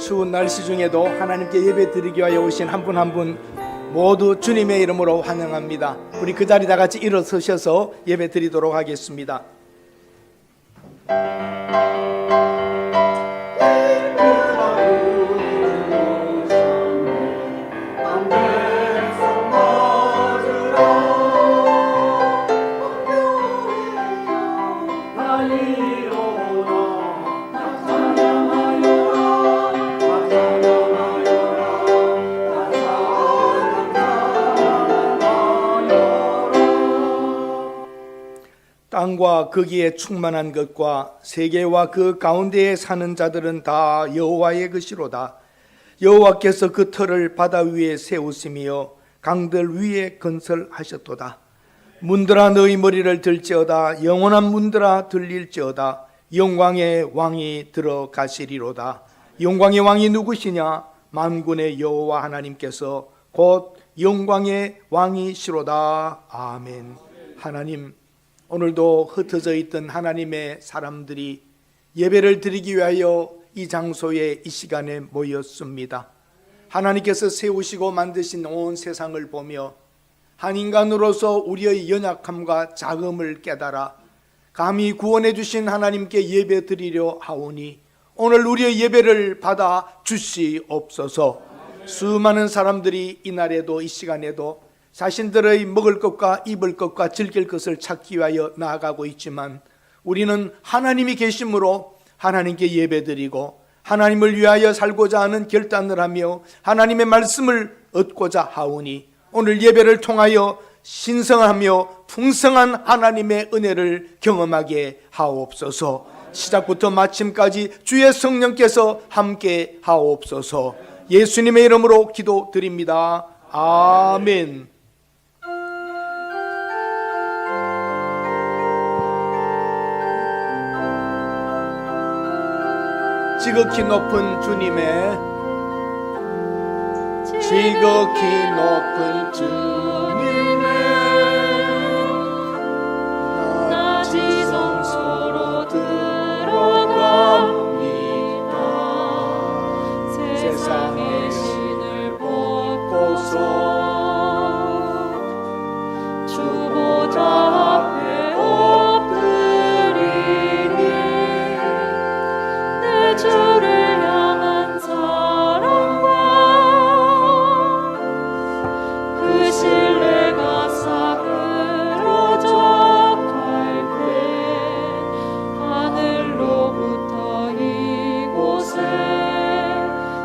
추운 날씨 중에도 하나님께 예배 드리기 위하여 오신 한 분 한 분 모두 주님의 이름으로 환영합니다. 우리 그 자리 다 같이 일어서셔서 예배 드리도록 하겠습니다. 땅과 거기에 충만한 것과 세계와 그 가운데에 사는 자들은 다 여호와의 것이로다. 여호와께서 그 터를 바다 위에 세우시며 강들 위에 건설하셨도다. 문들아 너희 머리를 들지어다. 영원한 문들아 들릴지어다. 영광의 왕이 들어가시리로다. 영광의 왕이 누구시냐? 만군의 여호와 하나님께서 곧 영광의 왕이시로다. 아멘. 하나님, 오늘도 흩어져 있던 하나님의 사람들이 예배를 드리기 위하여 이 장소에 이 시간에 모였습니다. 하나님께서 세우시고 만드신 온 세상을 보며 한 인간으로서 우리의 연약함과 작음을 깨달아 감히 구원해 주신 하나님께 예배 드리려 하오니 오늘 우리의 예배를 받아 주시옵소서. 수많은 사람들이 이날에도 이 시간에도 자신들의 먹을 것과 입을 것과 즐길 것을 찾기 위하여 나아가고 있지만 우리는 하나님이 계심으로 하나님께 예배드리고 하나님을 위하여 살고자 하는 결단을 하며 하나님의 말씀을 얻고자 하오니 오늘 예배를 통하여 신성하며 풍성한 하나님의 은혜를 경험하게 하옵소서. 시작부터 마침까지 주의 성령께서 함께 하옵소서. 예수님의 이름으로 기도드립니다. 아멘. 지극히 높은 주님의 지극히 높은 주님의 나 지성소로 들어갑니다. 세상의 신을 벗고서 주보좌 앞에 엎드리니 내 주를 향한 사랑과 그 신뢰가 싸그러져 갈 때 하늘로부터 이곳에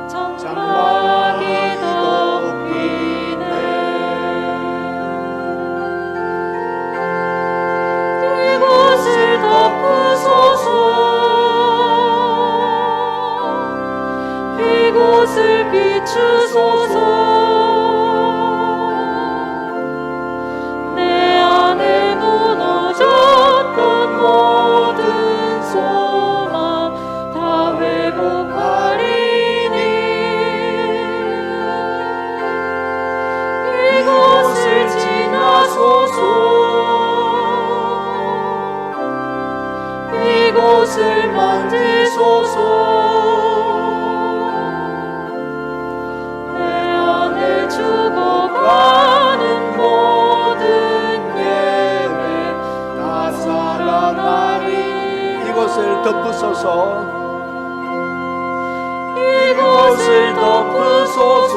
장막이 덮이네. 이곳을 덮으소서. 이곳을 비추소서. 내 안에 무너졌던 모든 소망 다 회복하리니 이곳을 지나소서. 이곳을 만지소서. 죽어가는 모든 예배 다 살아나리. 이곳을 덮으소서. 이곳을 덮으소서.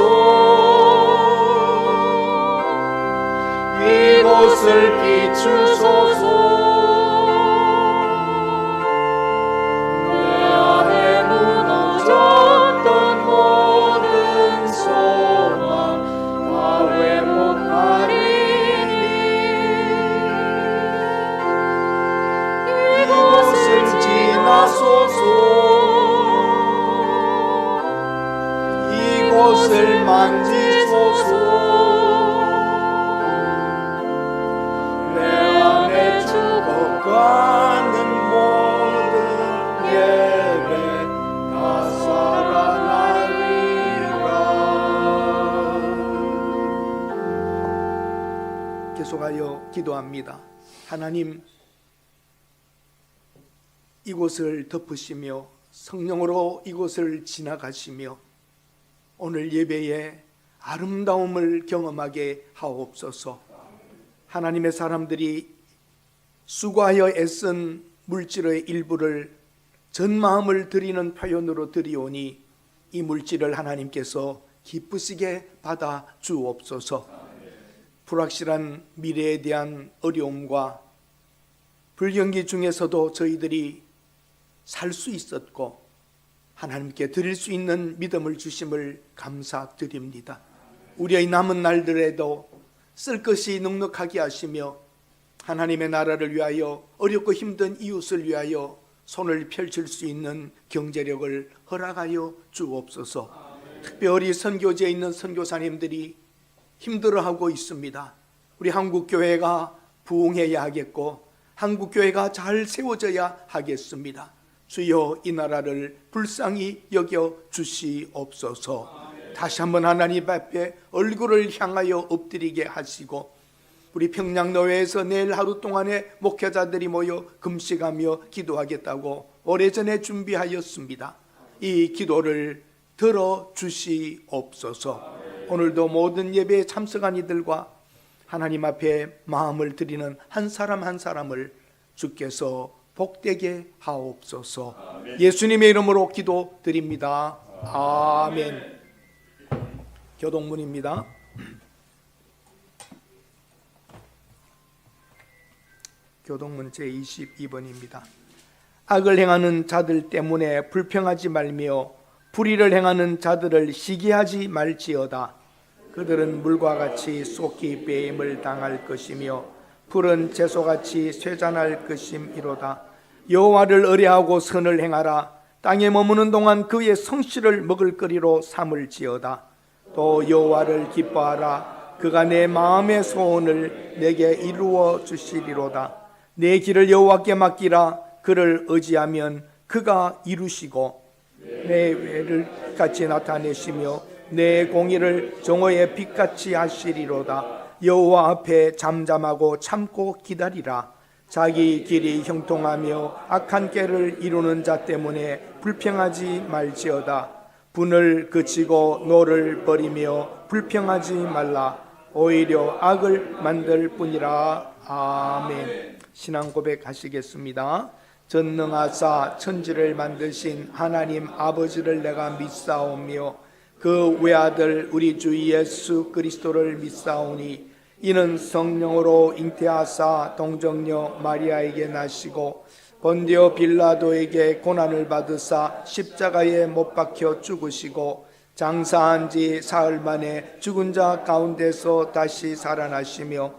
이곳을 비추소서. 내 안에 무너졌던 모든 소망 회복하리니 이곳을 지나소서. 이곳을 만지소서. 내 안에 죽어가는 모든 예배 다 살아나리라. 계속하여 기도합니다. 하나님, 이곳을 덮으시며 성령으로 이곳을 지나가시며 오늘 예배에 아름다움을 경험하게 하옵소서. 하나님의 사람들이 수고하여 애쓴 물질의 일부를 전 마음을 드리는 표현으로 드리오니 이 물질을 하나님께서 기쁘시게 받아 주옵소서. 불확실한 미래에 대한 어려움과 불경기 중에서도 저희들이 살 수 있었고 하나님께 드릴 수 있는 믿음을 주심을 감사드립니다. 우리의 남은 날들에도 쓸 것이 넉넉하게 하시며 하나님의 나라를 위하여 어렵고 힘든 이웃을 위하여 손을 펼칠 수 있는 경제력을 허락하여 주옵소서. 특별히 선교지에 있는 선교사님들이 힘들어하고 있습니다. 우리 한국교회가 부흥해야 하겠고 한국교회가 잘 세워져야 하겠습니다. 주여 이 나라를 불쌍히 여겨 주시옵소서. 다시 한번 하나님 앞에 얼굴을 향하여 엎드리게 하시고 우리 평양노회에서 내일 하루 동안에 목회자들이 모여 금식하며 기도하겠다고 오래전에 준비하였습니다. 이 기도를 들어주시옵소서. 오늘도 모든 예배에 참석한 이들과 하나님 앞에 마음을 드리는 한 사람 한 사람을 주께서 복되게 하옵소서. 아멘. 예수님의 이름으로 기도드립니다. 아멘. 교동문입니다. 교동문 제22번입니다. 악을 행하는 자들 때문에 불평하지 말며 불의를 행하는 자들을 시기하지 말지어다. 그들은 물과 같이 쏟기 배임을 당할 것이며 푸른 채소같이 쇠잔할 것임이로다. 여호와를 의뢰하고 선을 행하라. 땅에 머무는 동안 그의 성실을 먹을거리로 삼을지어다. 또 여호와를 기뻐하라. 그가 내 마음의 소원을 내게 이루어 주시리로다. 내 길을 여호와께 맡기라. 그를 의지하면 그가 이루시고 내 외를 같이 나타내시며 내 공의를 정오의 빛같이 하시리로다. 여호와 앞에 잠잠하고 참고 기다리라. 자기 길이 형통하며 악한 꾀를 이루는 자 때문에 불평하지 말지어다. 분을 그치고 노를 버리며 불평하지 말라. 오히려 악을 만들 뿐이라. 아멘. 신앙 고백하시겠습니다. 전능하사 천지를 만드신 하나님 아버지를 내가 믿사오며 그 외아들 우리 주 예수 그리스도를 믿사오니 이는 성령으로 잉태하사 동정녀 마리아에게 나시고 본디오 빌라도에게 고난을 받으사 십자가에 못 박혀 죽으시고 장사한 지 사흘 만에 죽은 자 가운데서 다시 살아나시며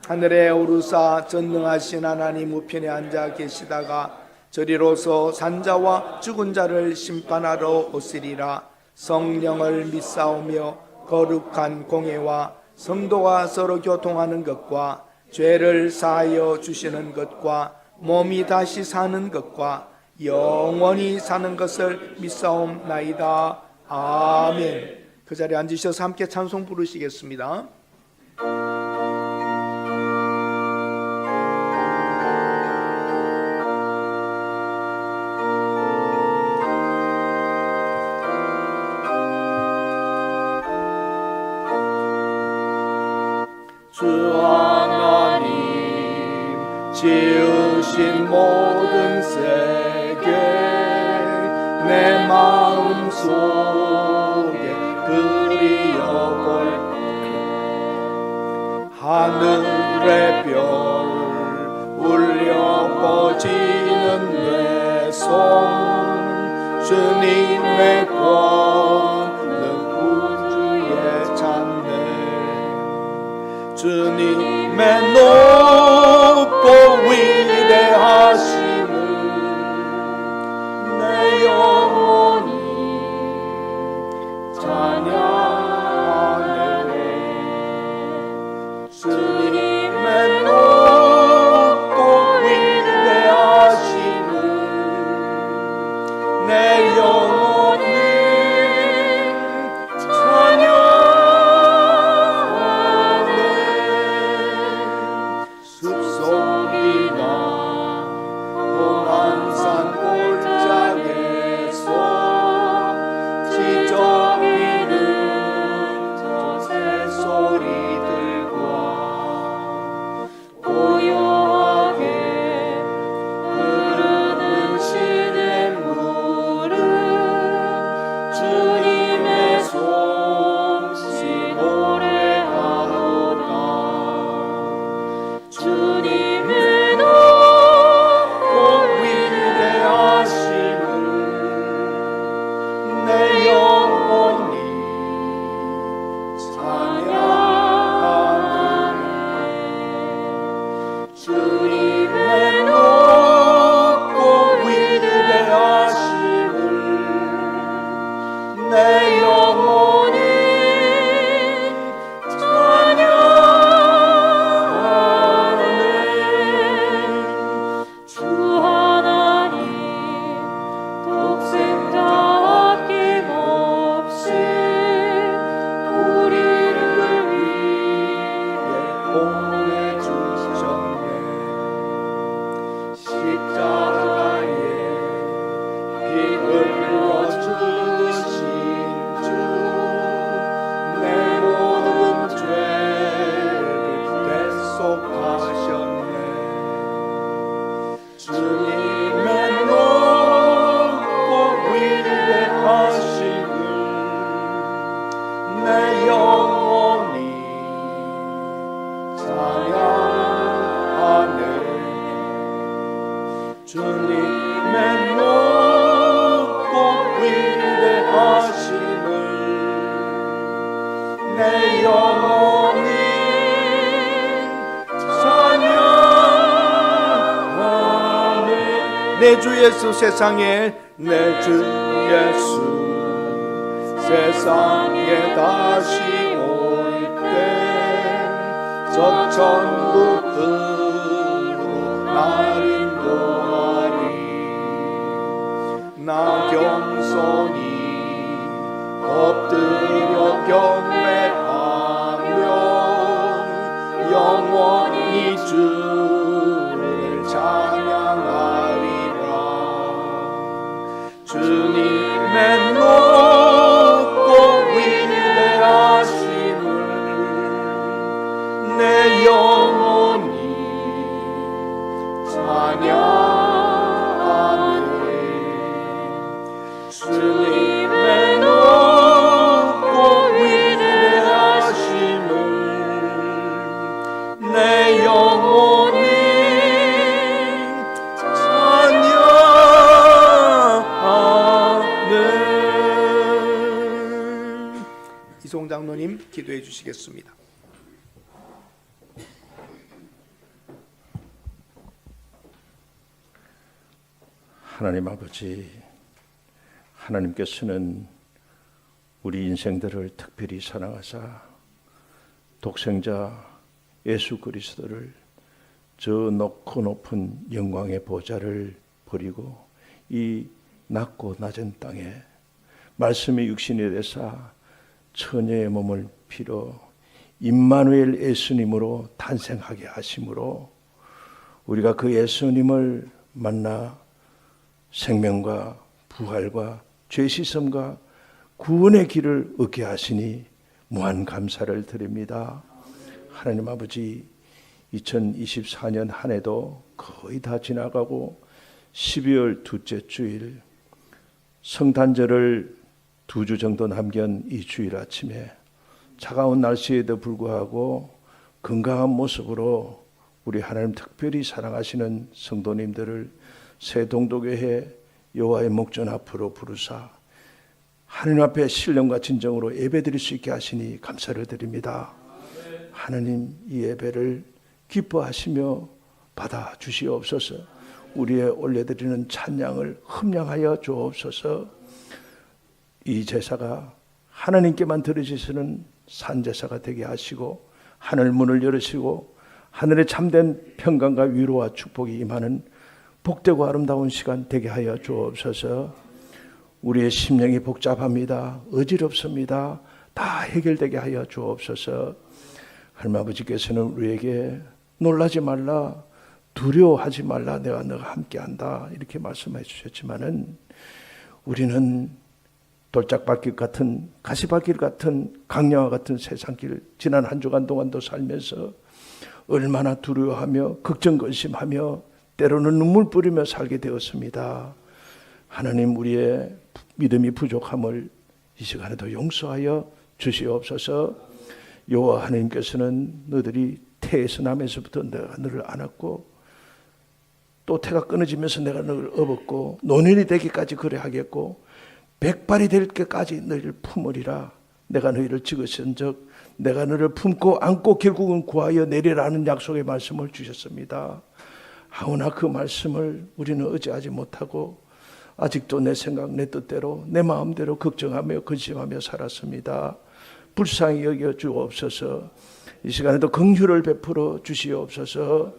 하늘에 오르사 전능하신 하나님 우편에 앉아 계시다가 저리로서 산자와 죽은 자를 심판하러 오시리라. 성령을 믿사오며 거룩한 공예와 성도가 서로 교통하는 것과 죄를 사하여 주시는 것과 몸이 다시 사는 것과 영원히 사는 것을 믿사옵나이다. 아멘. 그 자리에 앉으셔서 함께 찬송 부르시겠습니다. 주 하나님 지으신 모든 세계 내 마음 속에 그리어볼 하늘의 별 울려 퍼지는 내 손 주님의 권능 우주에 찾네. 주님의 높고 위대하심을 내 영혼이 찬양하네. 주님의 높고 위대하심을 내 영혼이 찬양하네. 내 영혼이 찬양하네. 주 하나님 독생자 아낌없이 우리를 위해 보내주셨네. 십자가에 피 흘려 주신 주, 내 모든 죄를 대속하셨네. 주님의 높고 위대하심을 내 영혼이 찬양하네. 주님의 높고 위대하심을 내 영혼이 찬양하네. 내 주 예수 세상에, 내 주 예수 세상에 다시 올 때 저 천국으로 날 인도하리. 나 겸손히 엎드려 경배하며 영원히 주를 찬양하리라. 주님의 높고 위대하심을 내 영혼이 찬양하네. 주님의 높고 위대하심을 내 영혼이 찬양하네. 이송 장로님 기도해 주시겠습니다. 하나님 아버지, 하나님께서는 우리 인생들을 특별히 사랑하사 독생자 예수 그리스도를 저 높고 높은 영광의 보좌를 버리고 이 낮고 낮은 땅에 말씀의 육신이 되사 처녀의 몸을 피로 임마누엘 예수님으로 탄생하게 하심으로 우리가 그 예수님을 만나 생명과 부활과 죄 씻음과 구원의 길을 얻게 하시니 무한 감사를 드립니다. 하나님 아버지, 2024년 한 해도 거의 다 지나가고 12월 둘째 주일 성탄절을 2주 정도 남긴 이 주일 아침에 차가운 날씨에도 불구하고 건강한 모습으로 우리 하나님 특별히 사랑하시는 성도님들을 새동도교회 여호와의 목전 앞으로 부르사 하나님 앞에 신령과 진정으로 예배드릴 수 있게 하시니 감사를 드립니다. 하나님, 이 예배를 기뻐하시며 받아주시옵소서. 우리의 올려드리는 찬양을 흠량하여 주옵소서. 이 제사가 하나님께만 드려지시는 산제사가 되게 하시고 하늘 문을 열으시고 하늘의 참된 평강과 위로와 축복이 임하는 복되고 아름다운 시간 되게 하여 주옵소서. 우리의 심령이 복잡합니다. 어지럽습니다. 다 해결되게 하여 주옵소서. 하나님 아버지께서는 우리에게 놀라지 말라, 두려워하지 말라, 내가 너가 함께한다 이렇게 말씀해 주셨지만은 우리는 돌짝밭길 같은 가시밭길 같은 강야와 같은 세상길 지난 한 주간 동안도 살면서 얼마나 두려워하며 걱정근심하며 때로는 눈물 뿌리며 살게 되었습니다. 하나님, 우리의 믿음이 부족함을 이 시간에도 용서하여 주시옵소서. 여호와 하나님께서는 너희들이 태에서 남에서부터 내가 너를 안았고 또 태가 끊어지면서 내가 너를 업었고 노년이 되기까지 그래 하겠고 백발이 될 때까지 너희를 품으리라. 내가 너희를 찍으신즉 내가 너를 품고 안고 결국은 구하여 내리라는 약속의 말씀을 주셨습니다. 하오나 그 말씀을 우리는 의지하지 못하고 아직도 내 생각, 내 뜻대로, 내 마음대로 걱정하며 근심하며 살았습니다. 불쌍히 여겨 주옵소서. 이 시간에도 긍휼을 베풀어 주시옵소서.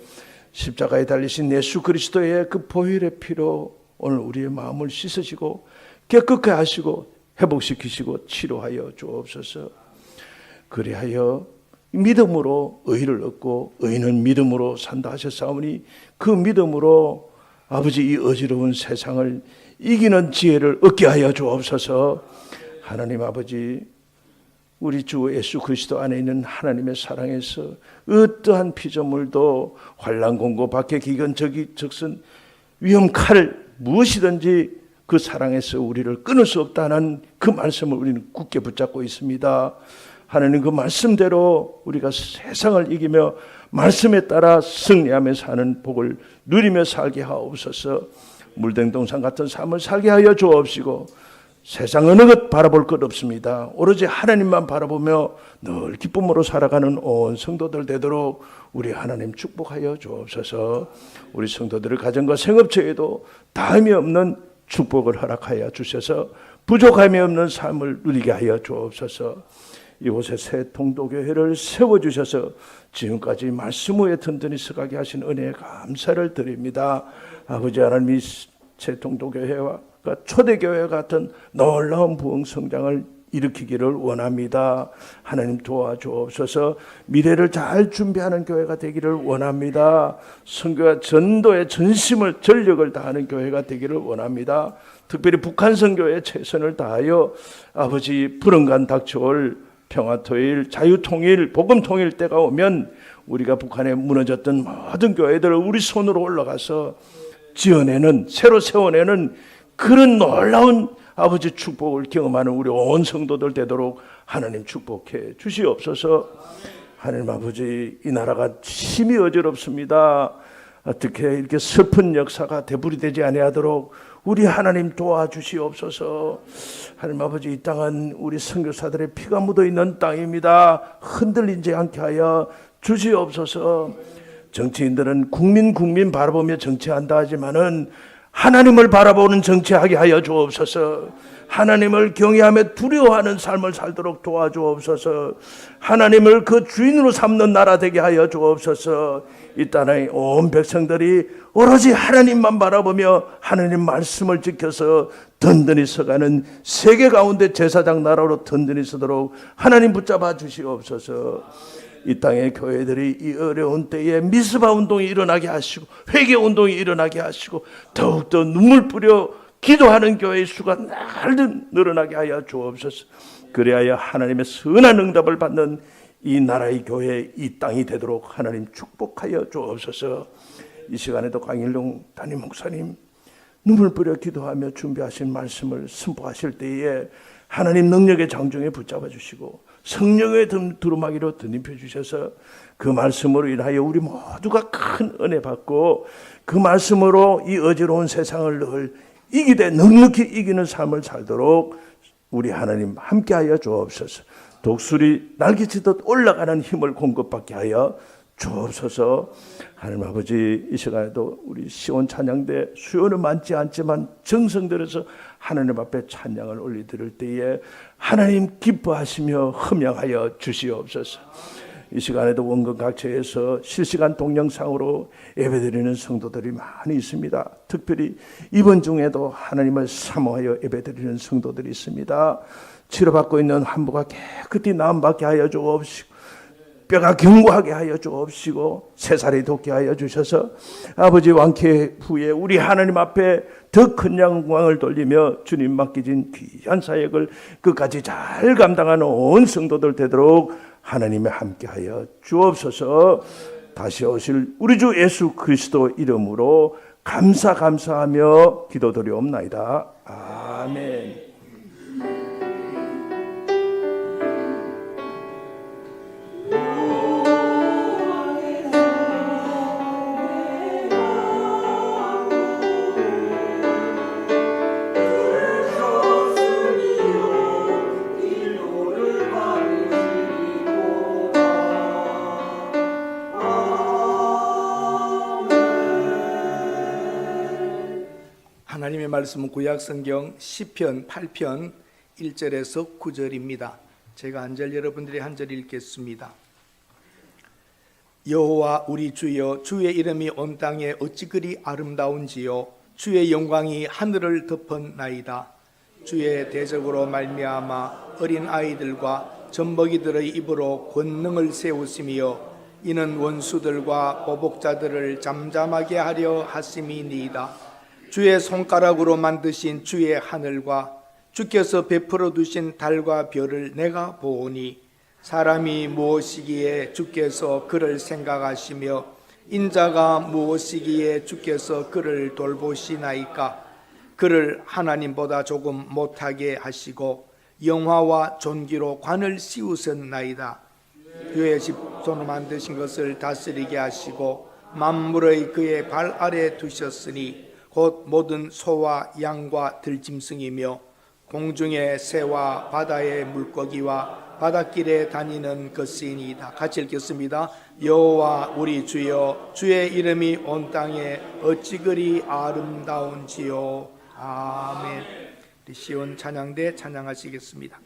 십자가에 달리신 예수 그리스도의 그 보혈의 피로 오늘 우리의 마음을 씻으시고 깨끗하게 하시고 회복시키시고 치료하여 주옵소서. 그리하여 믿음으로 의를 얻고 의인은 믿음으로 산다 하셨사오니 그 믿음으로 아버지 이 어지러운 세상을 이기는 지혜를 얻게 하여 주옵소서. 하나님 아버지, 우리 주 예수 그리스도 안에 있는 하나님의 사랑에서 어떠한 피조물도 환난 공고 밖에 기근적이 적선 위험 칼 무엇이든지 그 사랑에서 우리를 끊을 수 없다는 그 말씀을 우리는 굳게 붙잡고 있습니다. 하나님 그 말씀대로 우리가 세상을 이기며 말씀에 따라 승리하며 사는 복을 누리며 살게 하옵소서. 물된 동산 같은 삶을 살게 하여 주옵시고 세상 어느 것 바라볼 것 없습니다. 오로지 하나님만 바라보며 늘 기쁨으로 살아가는 온 성도들 되도록 우리 하나님 축복하여 주옵소서. 우리 성도들의 가정과 생업체에도 다함이 없는 축복을 허락하여 주셔서 부족함이 없는 삶을 누리게 하여 주옵소서. 이곳에 새 통도교회를 세워주셔서 지금까지 말씀 위에 든든히 서가게 하신 은혜에 감사를 드립니다. 아버지 하나님, 이 새 통도교회와 초대교회 같은 놀라운 부흥 성장을 일으키기를 원합니다. 하나님 도와주옵소서. 미래를 잘 준비하는 교회가 되기를 원합니다. 선교와 전도에 전심을 전력을 다하는 교회가 되기를 원합니다. 특별히 북한 선교에 최선을 다하여 아버지 불언간 닥쳐올 평화통일, 자유통일, 복음통일 때가 오면 우리가 북한에 무너졌던 모든 교회들을 우리 손으로 올라가서 지어내는, 새로 세워내는 그런 놀라운 아버지 축복을 경험하는 우리 온 성도들 되도록 하나님 축복해 주시옵소서. 하나님 아버지, 이 나라가 심히 어지럽습니다. 어떻게 이렇게 슬픈 역사가 되풀이되지 아니하도록 우리 하나님 도와주시옵소서. 하나님 아버지, 이 땅은 우리 선교사들의 피가 묻어있는 땅입니다. 흔들리지 않게 하여 주시옵소서. 정치인들은 국민 바라보며 정치한다 하지만은 하나님을 바라보는 정치하게 하여 주옵소서. 하나님을 경외하며 두려워하는 삶을 살도록 도와주옵소서. 하나님을 그 주인으로 삼는 나라 되게 하여 주옵소서. 이 땅의 온 백성들이 오로지 하나님만 바라보며 하나님 말씀을 지켜서 든든히 서가는 세계 가운데 제사장 나라로 든든히 서도록 하나님 붙잡아 주시옵소서. 이 땅의 교회들이 이 어려운 때에 미스바 운동이 일어나게 하시고 회개 운동이 일어나게 하시고 더욱더 눈물 뿌려 기도하는 교회의 수가 날든 늘어나게 하여 주옵소서. 그리하여 하나님의 선한 응답을 받는 이 나라의 교회, 이 땅이 되도록 하나님 축복하여 주옵소서. 이 시간에도 강일동 담임 목사님 눈물 뿌려 기도하며 준비하신 말씀을 선포하실 때에 하나님 능력의 장중에 붙잡아 주시고 성령의 두루마기로 덧입혀 주셔서 그 말씀으로 인하여 우리 모두가 큰 은혜 받고 그 말씀으로 이 어지러운 세상을 늘 이기되 넉넉히 이기는 삶을 살도록 우리 하나님 함께하여 주옵소서. 독수리 날개치듯 올라가는 힘을 공급받게 하여 주옵소서. 하나님 아버지, 이 시간에도 우리 시온 찬양대 수요는 많지 않지만 정성 들여서 하나님 앞에 찬양을 올려드릴 때에 하나님 기뻐하시며 흠양하여 주시옵소서. 이 시간에도 원근 각처에서 실시간 동영상으로 예배드리는 성도들이 많이 있습니다. 특별히 이번 중에도 하나님을 사모하여 예배드리는 성도들이 있습니다. 치료받고 있는 환부가 깨끗이 나음받게 하여 주옵시고 뼈가 견고하게 하여 주옵시고 새살이 돋게 하여 주셔서 아버지 완쾌 후에 우리 하나님 앞에 더 큰 영광을 돌리며 주님 맡기진 귀한 사역을 끝까지 잘 감당하는 온 성도들 되도록 하나님의 함께하여 주옵소서. 다시 오실 우리 주 예수 그리스도 이름으로 감사하며 기도드리옵나이다. 아멘. 하나님의 말씀은 구약성경 시편 8편 1절에서 9절입니다. 제가 한 절 여러분들이 한 절 읽겠습니다. 여호와 우리 주여, 주의 이름이 온 땅에 어찌 그리 아름다운지요. 주의 영광이 하늘을 덮었나이다. 주의 대적으로 말미암아 어린 아이들과 젖먹이들의 입으로 권능을 세우시며 이는 원수들과 보복자들을 잠잠하게 하려 하심이니이다. 주의 손가락으로 만드신 주의 하늘과 주께서 베풀어 두신 달과 별을 내가 보오니 사람이 무엇이기에 주께서 그를 생각하시며 인자가 무엇이기에 주께서 그를 돌보시나이까. 그를 하나님보다 조금 못하게 하시고 영화와 존귀로 관을 씌우셨나이다. 그의 손으로 만드신 것을 다스리게 하시고 만물의 그의 발 아래 두셨으니 곧 모든 소와 양과 들짐승이며 공중의 새와 바다의 물고기와 바닷길에 다니는 것이니이다. 같이 읽겠습니다. 여호와 우리 주여, 주의 이름이 온 땅에 어찌 그리 아름다운지요. 아멘. 우리 시온 찬양대 찬양하시겠습니다.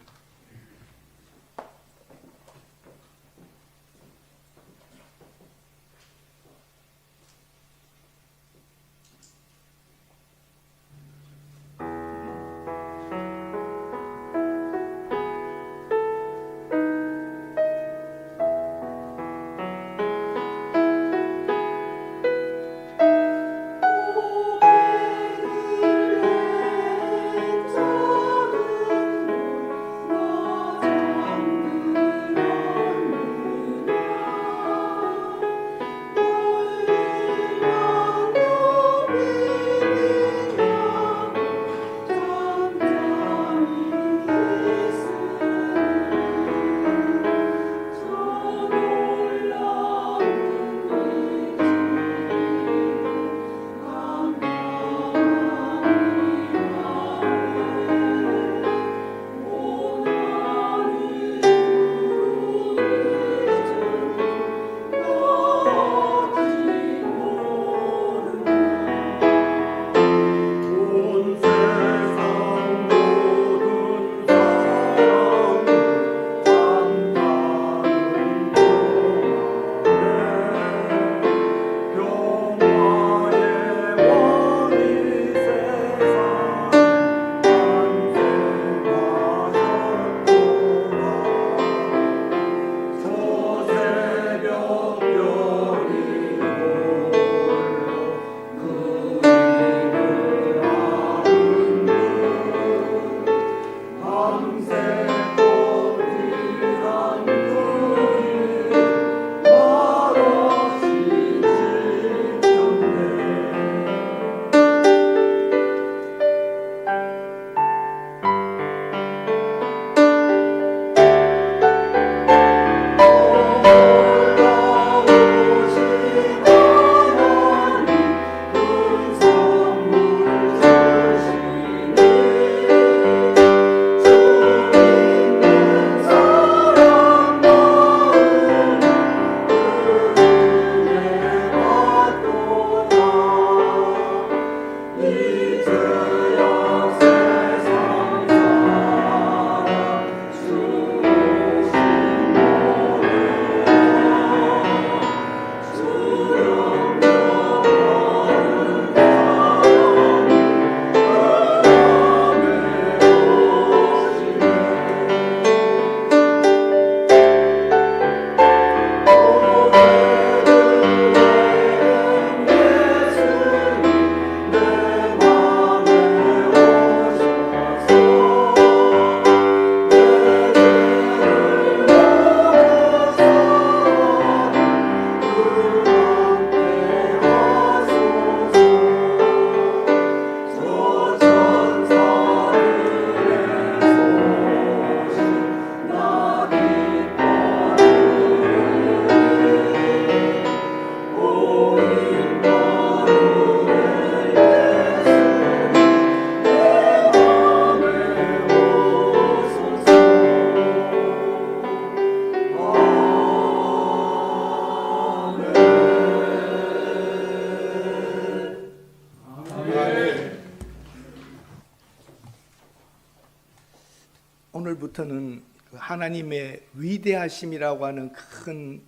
오늘부터는 하나님의 위대하심이라고 하는 큰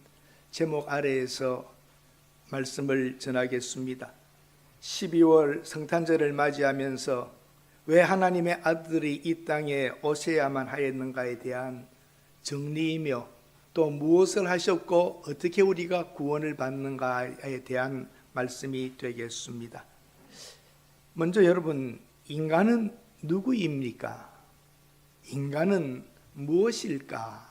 제목 아래에서 말씀을 전하겠습니다. 12월 성탄절을 맞이하면서 왜 하나님의 아들이 이 땅에 오셔야만 하였는가에 대한 정리이며 또 무엇을 하셨고 어떻게 우리가 구원을 받는가에 대한 말씀이 되겠습니다. 먼저 여러분, 인간은 누구입니까? 인간은 무엇일까?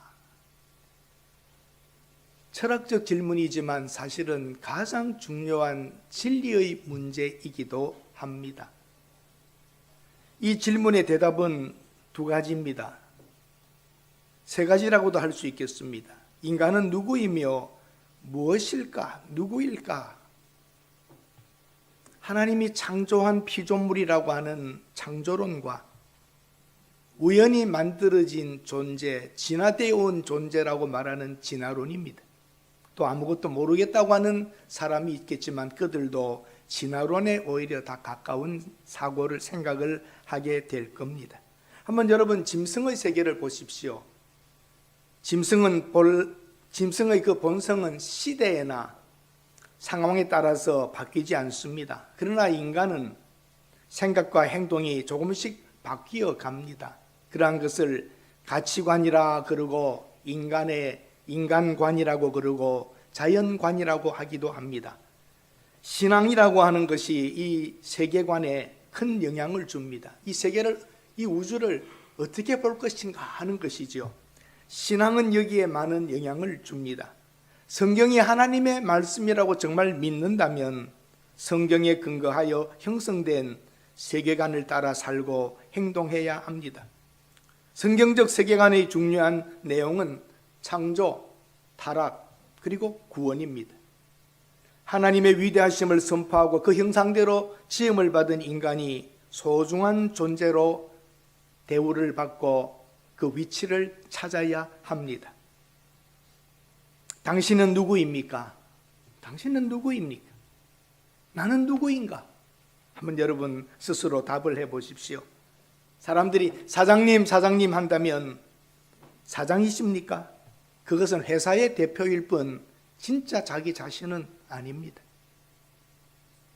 철학적 질문이지만 사실은 가장 중요한 진리의 문제이기도 합니다. 이 질문의 대답은 두 가지입니다. 세 가지라고도 할 수 있겠습니다. 인간은 누구이며 무엇일까? 누구일까? 하나님이 창조한 피조물이라고 하는 창조론과 우연히 만들어진 존재, 진화되어 온 존재라고 말하는 진화론입니다. 또 아무것도 모르겠다고 하는 사람이 있겠지만 그들도 진화론에 오히려 다 가까운 사고를 생각을 하게 될 겁니다. 한번 여러분 짐승의 세계를 보십시오. 짐승의 그 본성은 시대나 상황에 따라서 바뀌지 않습니다. 그러나 인간은 생각과 행동이 조금씩 바뀌어 갑니다. 그러한 것을 가치관이라 그러고 인간관이라고 그러고 자연관이라고 하기도 합니다. 신앙이라고 하는 것이 이 세계관에 큰 영향을 줍니다. 이 세계를, 이 우주를 어떻게 볼 것인가 하는 것이죠. 신앙은 여기에 많은 영향을 줍니다. 성경이 하나님의 말씀이라고 정말 믿는다면 성경에 근거하여 형성된 세계관을 따라 살고 행동해야 합니다. 성경적 세계관의 중요한 내용은 창조, 타락, 그리고 구원입니다. 하나님의 위대하심을 선포하고 그 형상대로 지음을 받은 인간이 소중한 존재로 대우를 받고 그 위치를 찾아야 합니다. 당신은 누구입니까? 당신은 누구입니까? 나는 누구인가? 한번 여러분 스스로 답을 해보십시오. 사람들이 사장님 한다면 사장이십니까? 그것은 회사의 대표일 뿐 진짜 자기 자신은 아닙니다.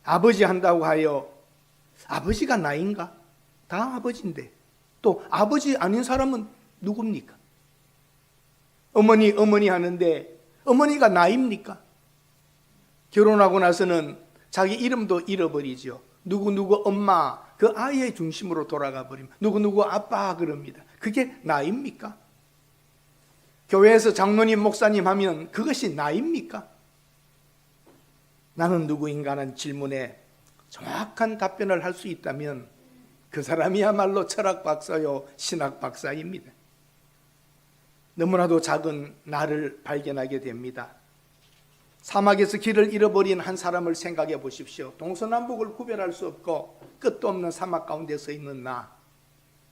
아버지 한다고 하여 아버지가 나인가? 다 아버지인데 또 아버지 아닌 사람은 누굽니까? 어머니 하는데 어머니가 나입니까? 결혼하고 나서는 자기 이름도 잃어버리죠. 누구 엄마, 그 아이의 중심으로 돌아가 버리면 누구 아빠 그럽니다. 그게 나입니까? 교회에서 장로님, 목사님 하면 그것이 나입니까? 나는 누구인가 하는 질문에 정확한 답변을 할 수 있다면 그 사람이야말로 철학 박사요 신학 박사입니다. 너무나도 작은 나를 발견하게 됩니다. 사막에서 길을 잃어버린 한 사람을 생각해 보십시오. 동서남북을 구별할 수 없고 끝도 없는 사막 가운데 서 있는 나.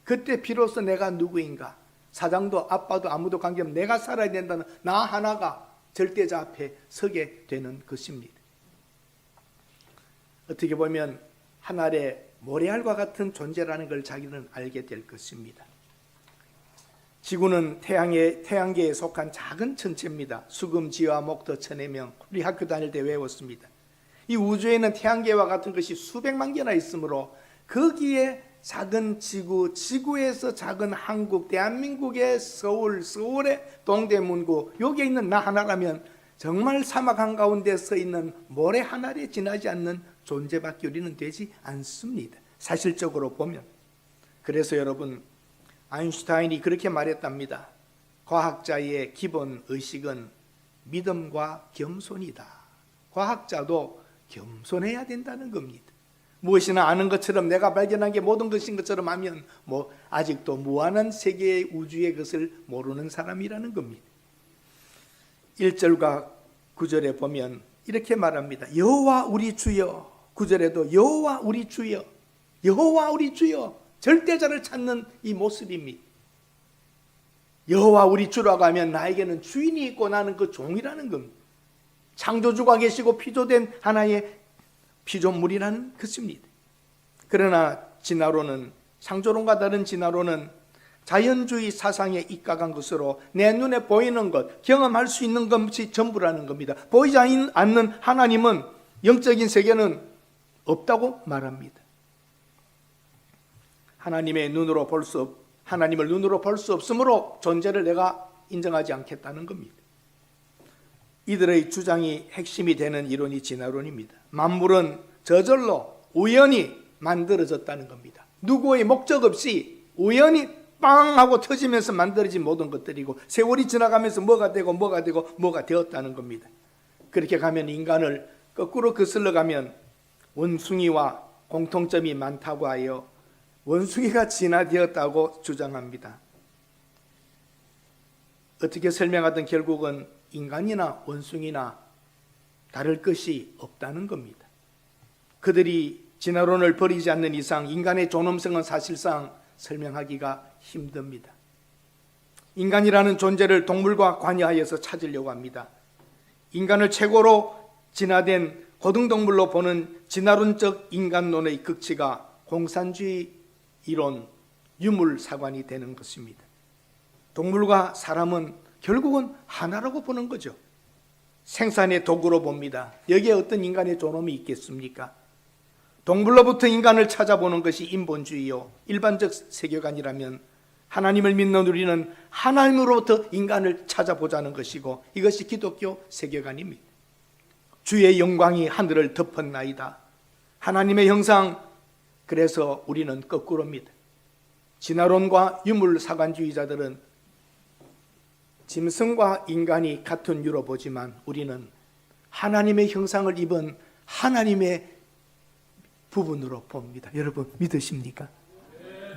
그때 비로소 내가 누구인가? 사장도 아빠도 아무도 관계없는 내가 살아야 된다는 나 하나가 절대자 앞에 서게 되는 것입니다. 어떻게 보면 하늘의 모래알과 같은 존재라는 걸 자기는 알게 될 것입니다. 지구는 태양계에 속한 작은 천체입니다. 수금, 지화, 목도, 천의 명. 우리 학교 다닐 때 외웠습니다. 이 우주에는 태양계와 같은 것이 수백만 개나 있으므로 거기에 작은 지구에서 작은 한국, 대한민국의 서울의 동대문구, 여기에 있는 나 하나라면 정말 사막 한가운데 서 있는 모래 하나에 지나지 않는 존재밖에 우리는 되지 않습니다. 사실적으로 보면. 그래서 여러분, 아인슈타인이 그렇게 말했답니다. 과학자의 기본 의식은 믿음과 겸손이다. 과학자도 겸손해야 된다는 겁니다. 무엇이나 아는 것처럼 내가 발견한 게 모든 것인 것처럼 하면 아직도 무한한 세계의 우주의 것을 모르는 사람이라는 겁니다. 1절과 9절에 보면 이렇게 말합니다. 여호와 우리 주여. 9절에도 여호와 우리 주여. 여호와 우리 주여. 절대자를 찾는 이 모습입니다. 여호와 우리 주라고 하면 나에게는 주인이 있고 나는 그 종이라는 겁니다. 창조주가 계시고 피조된 하나의 피조물이라는 것입니다. 그러나 진화론은, 창조론과 다른 진화론은 자연주의 사상에 입각한 것으로 내 눈에 보이는 것, 경험할 수 있는 것이 전부라는 겁니다. 보이지 않는 하나님은, 영적인 세계는 없다고 말합니다. 하나님을 눈으로 볼 수 없으므로 존재를 내가 인정하지 않겠다는 겁니다. 이들의 주장이 핵심이 되는 이론이 진화론입니다. 만물은 저절로 우연히 만들어졌다는 겁니다. 누구의 목적 없이 우연히 빵 하고 터지면서 만들어진 모든 것들이고, 세월이 지나가면서 뭐가 되었다는 겁니다. 그렇게 가면 인간을 거꾸로 거슬러 가면 원숭이와 공통점이 많다고 하여 원숭이가 진화되었다고 주장합니다. 어떻게 설명하든 결국은 인간이나 원숭이나 다를 것이 없다는 겁니다. 그들이 진화론을 버리지 않는 이상 인간의 존엄성은 사실상 설명하기가 힘듭니다. 인간이라는 존재를 동물과 관여하여서 찾으려고 합니다. 인간을 최고로 진화된 고등동물로 보는 진화론적 인간론의 극치가 공산주의 이론, 유물사관이 되는 것입니다. 동물과 사람은 결국은 하나라고 보는 거죠. 생산의 도구로 봅니다. 여기에 어떤 인간의 존엄이 있겠습니까? 동물로부터 인간을 찾아보는 것이 인본주의요, 일반적 세계관이라면 하나님을 믿는 우리는 하나님으로부터 인간을 찾아보자는 것이고, 이것이 기독교 세계관입니다. 주의 영광이 하늘을 덮었나이다. 하나님의 형상, 그래서 우리는 거꾸로입니다. 진화론과 유물사관주의자들은 짐승과 인간이 같은 유로 보지만 우리는 하나님의 형상을 입은 하나님의 부분으로 봅니다. 여러분 믿으십니까?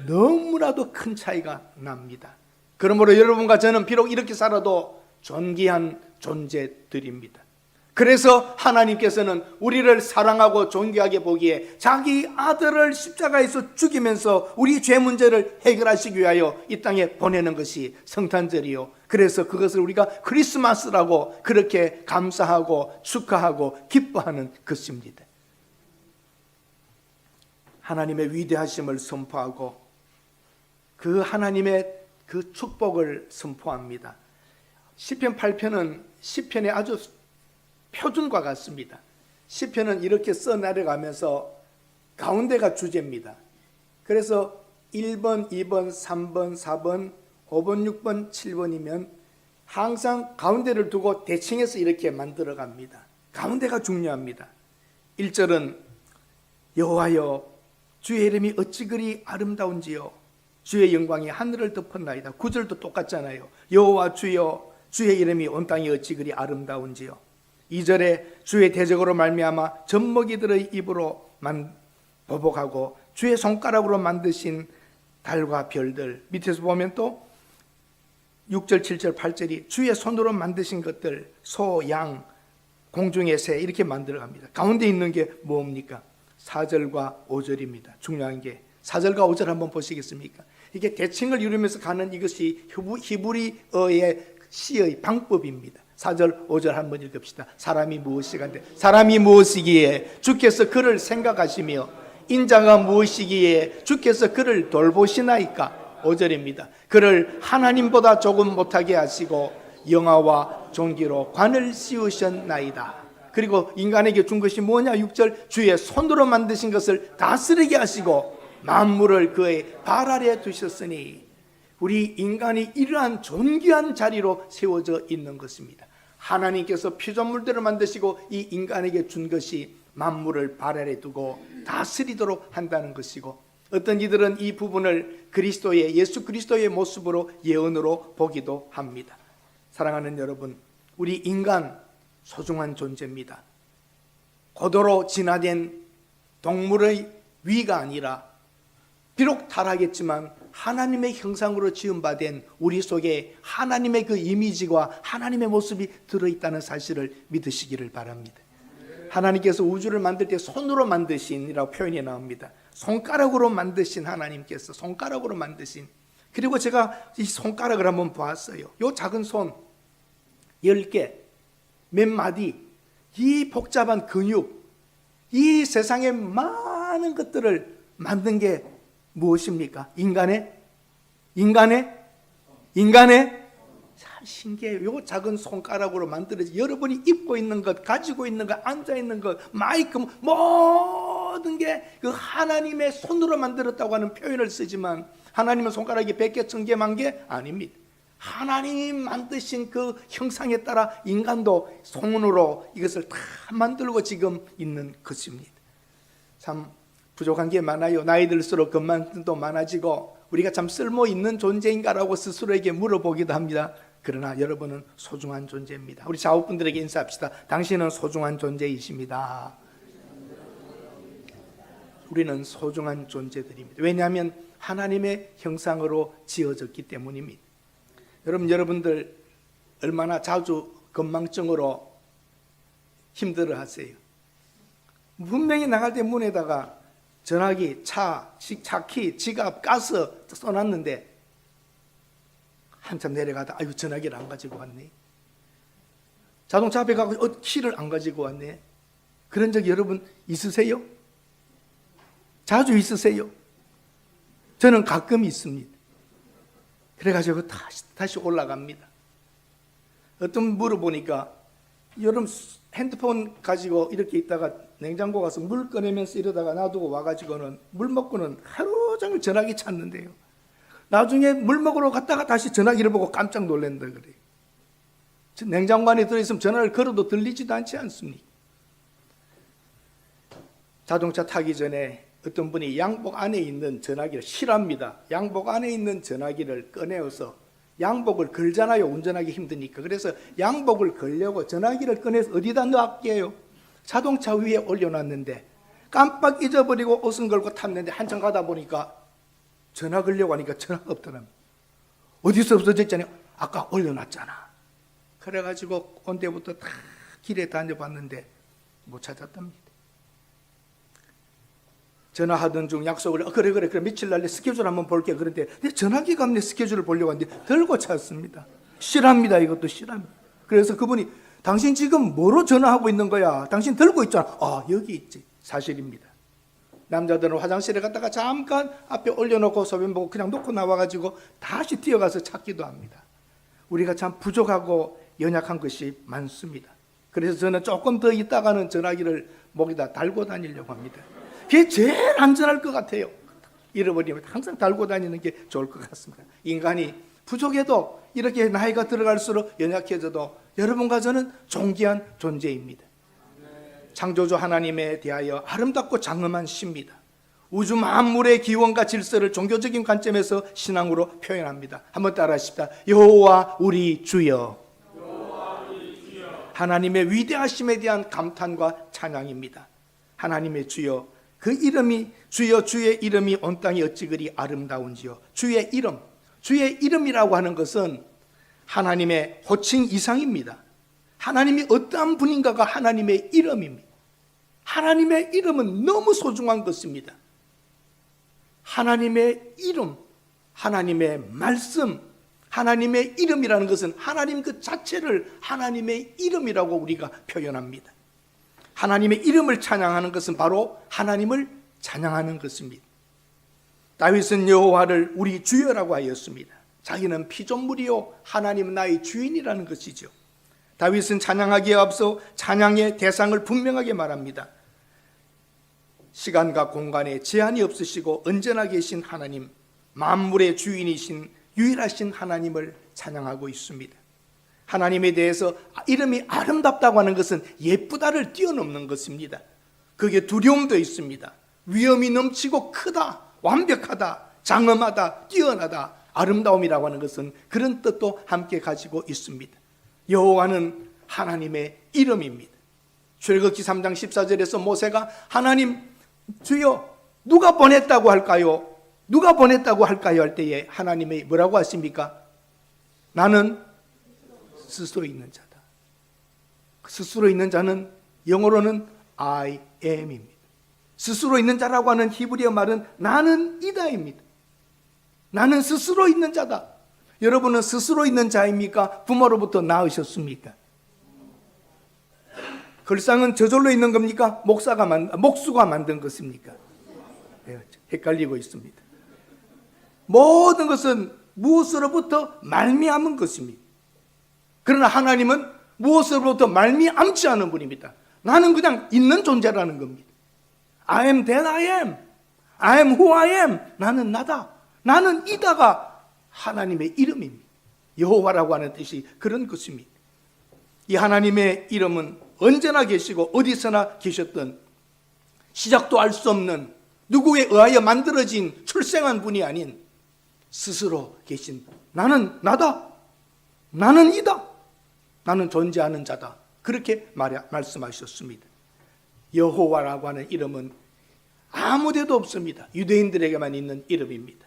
너무나도 큰 차이가 납니다. 그러므로 여러분과 저는 비록 이렇게 살아도 존귀한 존재들입니다. 그래서 하나님께서는 우리를 사랑하고 존귀하게 보기에 자기 아들을 십자가에서 죽이면서 우리 죄 문제를 해결하시기 위하여 이 땅에 보내는 것이 성탄절이요, 그래서 그것을 우리가 크리스마스라고 그렇게 감사하고 축하하고 기뻐하는 것입니다. 하나님의 위대하심을 선포하고 그 하나님의 그 축복을 선포합니다. 시편 8편은 시편의 아주 표준과 같습니다. 시편은 이렇게 써내려가면서 가운데가 주제입니다. 그래서 1번, 2번, 3번, 4번, 5번, 6번, 7번이면 항상 가운데를 두고 대칭해서 이렇게 만들어 갑니다. 가운데가 중요합니다. 1절은 여호와여 주의 이름이 어찌 그리 아름다운지요, 주의 영광이 하늘을 덮었나이다. 9절도 똑같잖아요. 여호와 주여 주의 이름이 온 땅이 어찌 그리 아름다운지요. 2절에 주의 대적으로 말미암아 젖먹이들의 입으로 보복하고 주의 손가락으로 만드신 달과 별들. 밑에서 보면 또 6절, 7절, 8절이 주의 손으로 만드신 것들, 소, 양, 공중의 새, 이렇게 만들어갑니다. 가운데 있는 게 뭡니까? 4절과 5절입니다. 중요한 게 4절과 5절 한번 보시겠습니까? 이게 대칭을 이루면서 가는 이것이 히브리어의 시의 방법입니다. 4절, 5절 한번 읽읍시다. 사람이 무엇이간데, 사람이 무엇이기에 주께서 그를 생각하시며 인자가 무엇이기에 주께서 그를 돌보시나이까. 5절입니다. 그를 하나님보다 조금 못하게 하시고 영화와 존귀로 관을 씌우셨나이다. 그리고 인간에게 준 것이 뭐냐? 6절, 주의 손으로 만드신 것을 다스리게 하시고 만물을 그의 발 아래에 두셨으니, 우리 인간이 이러한 존귀한 자리로 세워져 있는 것입니다. 하나님께서 피조물들을 만드시고 이 인간에게 준 것이 만물을 발 아래에 두고 다스리도록 한다는 것이고, 어떤 이들은 이 부분을 예수 그리스도의 모습으로 예언으로 보기도 합니다. 사랑하는 여러분, 우리 인간 소중한 존재입니다. 고도로 진화된 동물의 위가 아니라 비록 타락했지만 하나님의 형상으로 지음받은 우리 속에 하나님의 그 이미지와 하나님의 모습이 들어있다는 사실을 믿으시기를 바랍니다. 하나님께서 우주를 만들 때 손으로 만드신이라고 표현이 나옵니다. 손가락으로 만드신 하나님께서 손가락으로 만드신, 그리고 제가 이 손가락을 한번 보았어요. 이 작은 손 10개, 몇 마디, 이 복잡한 근육, 이 세상에 많은 것들을 만든 게 무엇입니까? 인간의 인간의 참 신기해요. 요 작은 손가락으로 만들어진 여러분이 입고 있는 것, 가지고 있는 것, 앉아 있는 것, 마이크, 모든 게 그 하나님의 손으로 만들었다고 하는 표현을 쓰지만 하나님은 손가락이 100개, 1000개, 10,000개 아닙니다. 하나님 만드신 그 형상에 따라 인간도 손으로 이것을 다 만들고 지금 있는 것입니다. 참 부족한 게 많아요. 나이 들수록 것만도 많아지고 우리가 참 쓸모 있는 존재인가라고 스스로에게 물어보기도 합니다. 그러나 여러분은 소중한 존재입니다. 우리 좌우분들에게 인사합시다. 당신은 소중한 존재이십니다. 우리는 소중한 존재들입니다. 왜냐하면 하나님의 형상으로 지어졌기 때문입니다. 여러분들 얼마나 자주 건망증으로 힘들어하세요. 분명히 나갈 때 문에다가 전화기, 차, 키, 지갑, 가스 써놨는데 한참 내려가다 아유 전화기를 안 가지고 왔네. 자동차 앞에 가고 키를 안 가지고 왔네. 그런 적 여러분 있으세요? 자주 있으세요? 저는 가끔 있습니다. 그래가지고 다시 올라갑니다. 어떤 물어보니까 여러분 핸드폰 가지고 이렇게 있다가 냉장고 가서 물 꺼내면서 이러다가 놔두고 와가지고는 물 먹고는 하루 종일 전화기 찾는데요. 나중에 물 먹으러 갔다가 다시 전화기를 보고 깜짝 놀란다 그래요. 냉장고 안에 들어있으면 전화를 걸어도 들리지도 않지 않습니까? 자동차 타기 전에 어떤 분이 양복 안에 있는 전화기를 싫어합니다. 양복 안에 있는 전화기를 꺼내어서 양복을 걸잖아요. 운전하기 힘드니까. 그래서 양복을 걸려고 전화기를 꺼내서 어디다 놔게요? 자동차 위에 올려놨는데 깜빡 잊어버리고 옷은 걸고 탔는데 한참 가다 보니까 전화 걸려고 하니까 전화가 없더랍니다. 어디서 없어졌잖아요. 아까 올려놨잖아. 그래가지고 온 데부터 다 길에 다녀봤는데 못 찾았답니다. 전화하던 중 약속을 그래 며칠 날에 스케줄 한번 볼게. 그런데 내 전화기가 없네. 스케줄을 보려고 하는데 들고 찾습니다. 싫어합니다. 이것도 싫어합니다. 그래서 그분이 당신 지금 뭐로 전화하고 있는 거야? 당신 들고 있잖아. 아 여기 있지. 사실입니다. 남자들은 화장실에 갔다가 잠깐 앞에 올려놓고 소변 보고 그냥 놓고 나와가지고 다시 뛰어가서 찾기도 합니다. 우리가 참 부족하고 연약한 것이 많습니다. 그래서 저는 조금 더 있다가는 전화기를 목에다 달고 다니려고 합니다. 그게 제일 안전할 것 같아요. 잃어버리면 항상 달고 다니는 게 좋을 것 같습니다. 인간이 부족해도 이렇게 나이가 들어갈수록 연약해져도 여러분과 저는 존귀한 존재입니다. 창조주 하나님에 대하여 아름답고 장엄한 시입니다. 우주 만물의 기원과 질서를 종교적인 관점에서 신앙으로 표현합니다. 한번 따라하십시다. 여호와 우리 주여. 하나님의 위대하심에 대한 감탄과 찬양입니다. 하나님의 주여, 그 이름이 주여, 주의 이름이 온 땅이 어찌 그리 아름다운지요. 주의 이름이라고 하는 것은 하나님의 호칭 이상입니다. 하나님이 어떠한 분인가가 하나님의 이름입니다. 하나님의 이름은 너무 소중한 것입니다. 하나님의 이름, 하나님의 말씀, 하나님의 이름이라는 것은 하나님 그 자체를 하나님의 이름이라고 우리가 표현합니다. 하나님의 이름을 찬양하는 것은 바로 하나님을 찬양하는 것입니다. 다윗은 여호와를 우리 주여라고 하였습니다. 자기는 피조물이요 하나님은 나의 주인이라는 것이죠. 다윗은 찬양하기에 앞서 찬양의 대상을 분명하게 말합니다. 시간과 공간에 제한이 없으시고 언제나 계신 하나님, 만물의 주인이신 유일하신 하나님을 찬양하고 있습니다. 하나님에 대해서 이름이 아름답다고 하는 것은 예쁘다를 뛰어넘는 것입니다. 그게 두려움도 있습니다. 위엄이 넘치고 크다, 완벽하다, 장엄하다, 뛰어나다, 아름다움이라고 하는 것은 그런 뜻도 함께 가지고 있습니다. 여호와는 하나님의 이름입니다. 출애굽기 3장 14절에서 모세가 하나님 주여 누가 보냈다고 할까요? 누가 보냈다고 할까요? 할 때에 하나님이 뭐라고 하십니까? 나는 스스로 있는 자다. 스스로 있는 자는 영어로는 I am입니다. 스스로 있는 자라고 하는 히브리어 말은 나는 이다입니다. 나는 스스로 있는 자다. 여러분은 스스로 있는 자입니까? 부모로부터 낳으셨습니까? 글상은 저절로 있는 겁니까? 목수가 만든 것입니까? 네, 헷갈리고 있습니다. 모든 것은 무엇으로부터 말미암은 것입니다. 그러나 하나님은 무엇으로부터 말미암지 않은 분입니다. 나는 그냥 있는 존재라는 겁니다. I am that I am. I am who I am. 나는 나다. 나는 이다가 하나님의 이름입니다. 여호와라고 하는 뜻이 그런 것입니다. 이 하나님의 이름은 언제나 계시고 어디서나 계셨던, 시작도 알 수 없는, 누구에 의하여 만들어진 출생한 분이 아닌 스스로 계신, 나는 나다, 나는 이다, 나는 존재하는 자다, 그렇게 말씀하셨습니다. 여호와라고 하는 이름은 아무데도 없습니다. 유대인들에게만 있는 이름입니다.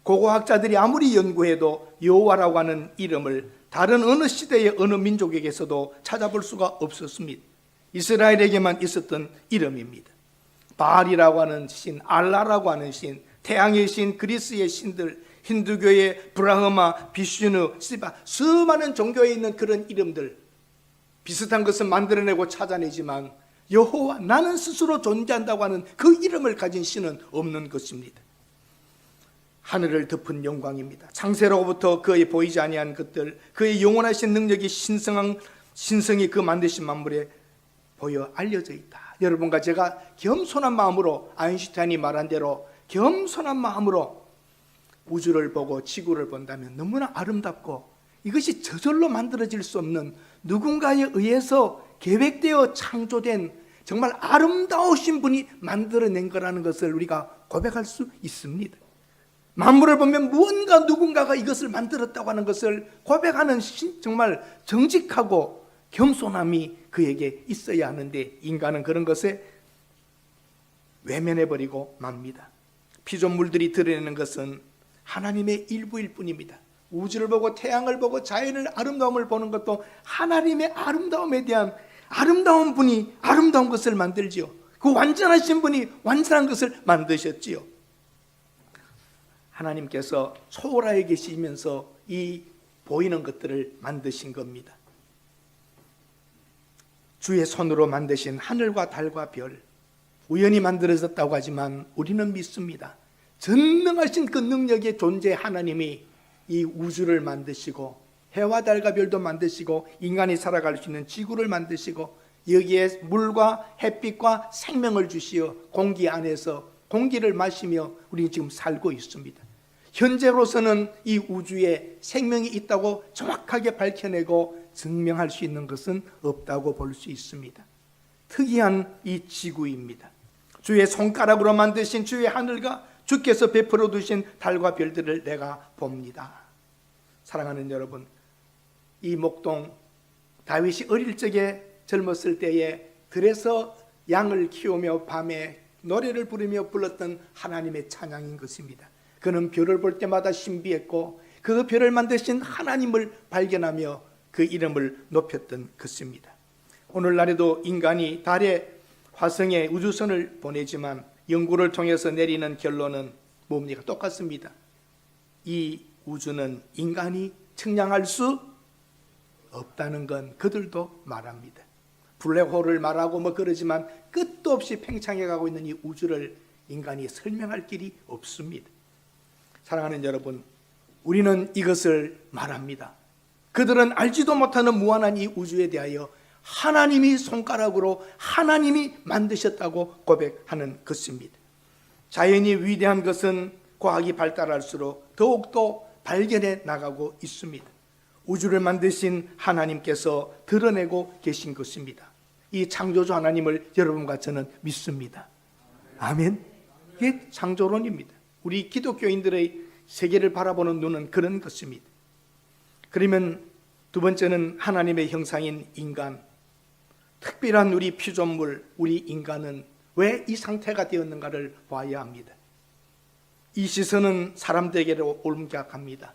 고고학자들이 아무리 연구해도 여호와라고 하는 이름을 다른 어느 시대의 어느 민족에게서도 찾아볼 수가 없었습니다. 이스라엘에게만 있었던 이름입니다. 바알이라고 하는 신, 알라라고 하는 신, 태양의 신, 그리스의 신들, 힌두교의 브라흐마, 비슈누, 시바, 수많은 종교에 있는 그런 이름들, 비슷한 것은 만들어내고 찾아내지만 여호와, 나는 스스로 존재한다고 하는 그 이름을 가진 신은 없는 것입니다. 하늘을 덮은 영광입니다. 창세로부터 그의 보이지 아니한 것들, 그의 영원하신 능력이 신성이 그 만드신 만물에 보여 알려져 있다. 여러분과 제가 겸손한 마음으로, 아인슈타인이 말한 대로 겸손한 마음으로 우주를 보고 지구를 본다면 너무나 아름답고, 이것이 저절로 만들어질 수 없는, 누군가에 의해서 계획되어 창조된 정말 아름다우신 분이 만들어낸 거라는 것을 우리가 고백할 수 있습니다. 만물을 보면 무언가 누군가가 이것을 만들었다고 하는 것을 고백하는 정말 정직하고 겸손함이 그에게 있어야 하는데, 인간은 그런 것에 외면해버리고 맙니다. 피조물들이 드러내는 것은 하나님의 일부일 뿐입니다. 우주를 보고 태양을 보고 자연의 아름다움을 보는 것도 하나님의 아름다움에 대한, 아름다운 분이 아름다운 것을 만들지요. 그 완전하신 분이 완전한 것을 만드셨지요. 하나님께서 초월하에 계시면서 이 보이는 것들을 만드신 겁니다. 주의 손으로 만드신 하늘과 달과 별, 우연히 만들어졌다고 하지만 우리는 믿습니다. 전능하신 그 능력의 존재 하나님이 이 우주를 만드시고 해와 달과 별도 만드시고 인간이 살아갈 수 있는 지구를 만드시고 여기에 물과 햇빛과 생명을 주시어 공기 안에서 공기를 마시며 우리는 지금 살고 있습니다. 현재로서는 이 우주에 생명이 있다고 정확하게 밝혀내고 증명할 수 있는 것은 없다고 볼 수 있습니다. 특이한 이 지구입니다. 주의 손가락으로 만드신 주의 하늘과 주께서 베풀어 두신 달과 별들을 내가 봅니다. 사랑하는 여러분, 이 목동 다윗이 어릴 적에 젊었을 때에 들에서 양을 키우며 밤에 노래를 부르며 불렀던 하나님의 찬양인 것입니다. 그는 별을 볼 때마다 신비했고 그 별을 만드신 하나님을 발견하며 그 이름을 높였던 것입니다. 오늘날에도 인간이 달에, 화성에 우주선을 보내지만 연구를 통해서 내리는 결론은 뭡니까? 똑같습니다. 이 우주는 인간이 측량할 수 없다는 건 그들도 말합니다. 블랙홀을 말하고 뭐 그러지만 끝도 없이 팽창해 가고 있는 이 우주를 인간이 설명할 길이 없습니다. 사랑하는 여러분, 우리는 이것을 말합니다. 그들은 알지도 못하는 무한한 이 우주에 대하여 하나님이 손가락으로 하나님이 만드셨다고 고백하는 것입니다. 자연이 위대한 것은 과학이 발달할수록 더욱더 발견해 나가고 있습니다. 우주를 만드신 하나님께서 드러내고 계신 것입니다. 이 창조주 하나님을 여러분과 저는 믿습니다. 아멘. 이게 창조론입니다. 우리 기독교인들의 세계를 바라보는 눈은 그런 것입니다. 그러면 두 번째는 하나님의 형상인 인간, 특별한 우리 피조물, 우리 인간은 왜 이 상태가 되었는가를 봐야 합니다. 이 시선은 사람들에게로 옮겨갑니다.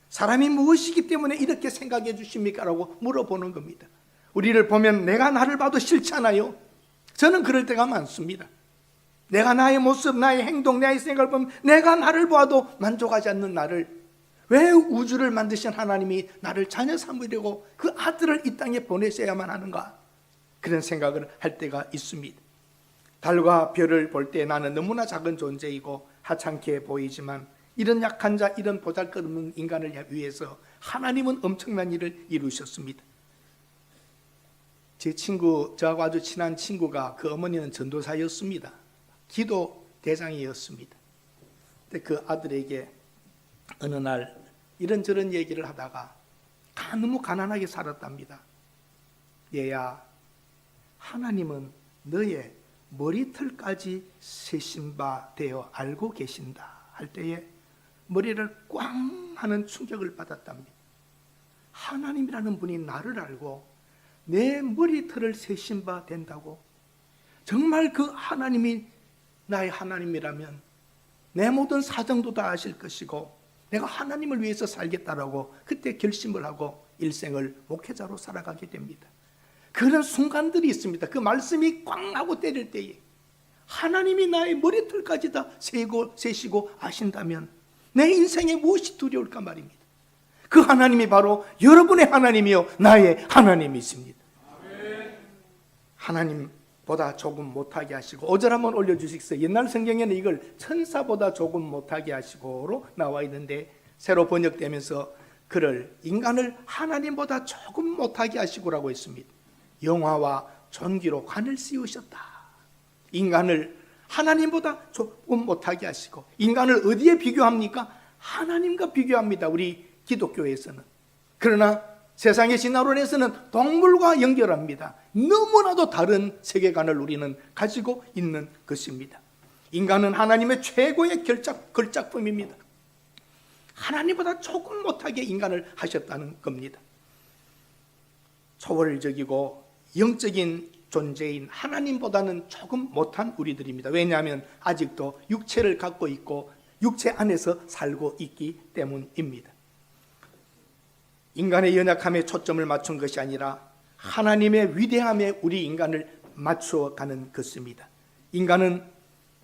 사람이 무엇이기 때문에 이렇게 생각해 주십니까? 라고 물어보는 겁니다. 우리를 보면 내가 나를 봐도 싫지 않아요? 저는 그럴 때가 많습니다. 내가 나의 모습, 나의 행동, 나의 생각을 보면 내가 나를 봐도 만족하지 않는 나를, 왜 우주를 만드신 하나님이 나를 자녀 삼으려고 그 아들을 이 땅에 보내셔야만 하는가? 그런 생각을 할 때가 있습니다. 달과 별을 볼 때 나는 너무나 작은 존재이고 하찮게 보이지만 이런 약한 자, 이런 보잘것없는 인간을 위해서 하나님은 엄청난 일을 이루셨습니다. 제 친구, 저하고 아주 친한 친구가 그 어머니는 전도사였습니다. 기도 대장이었습니다. 근데 그 아들에게 어느 날 이런저런 얘기를 하다가 너무 가난하게 살았답니다. 얘야, 하나님은 너의 머리털까지 세신 바 되어 알고 계신다 할 때에 머리를 꽝 하는 충격을 받았답니다. 하나님이라는 분이 나를 알고 내 머리털을 세신 바 된다고? 정말 그 하나님이 나의 하나님이라면 내 모든 사정도 다 아실 것이고 내가 하나님을 위해서 살겠다라고 그때 결심을 하고 일생을 목회자로 살아가게 됩니다. 그런 순간들이 있습니다. 그 말씀이 꽝 하고 때릴 때에 하나님이 나의 머리털까지 다 세시고 아신다면 내 인생에 무엇이 두려울까 말입니다. 그 하나님이 바로 여러분의 하나님이요 나의 하나님이십니다. 하나님보다 조금 못하게 하시고 5절 한번 올려주시겠어요? 옛날 성경에는 이걸 천사보다 조금 못하게 하시고로 나와 있는데 새로 번역되면서 그를 인간을 하나님보다 조금 못하게 하시고라고 했습니다. 영화와 존귀로 관을 씌우셨다. 인간을 하나님보다 조금 못하게 하시고 인간을 어디에 비교합니까? 하나님과 비교합니다. 우리 기독교에서는. 그러나 세상의 진화론에서는 동물과 연결합니다. 너무나도 다른 세계관을 우리는 가지고 있는 것입니다. 인간은 하나님의 최고의 걸작품입니다. 하나님보다 조금 못하게 인간을 하셨다는 겁니다. 초월적이고 영적인 존재인 하나님보다는 조금 못한 우리들입니다. 왜냐하면 아직도 육체를 갖고 있고 육체 안에서 살고 있기 때문입니다. 인간의 연약함에 초점을 맞춘 것이 아니라 하나님의 위대함에 우리 인간을 맞추어 가는 것입니다. 인간은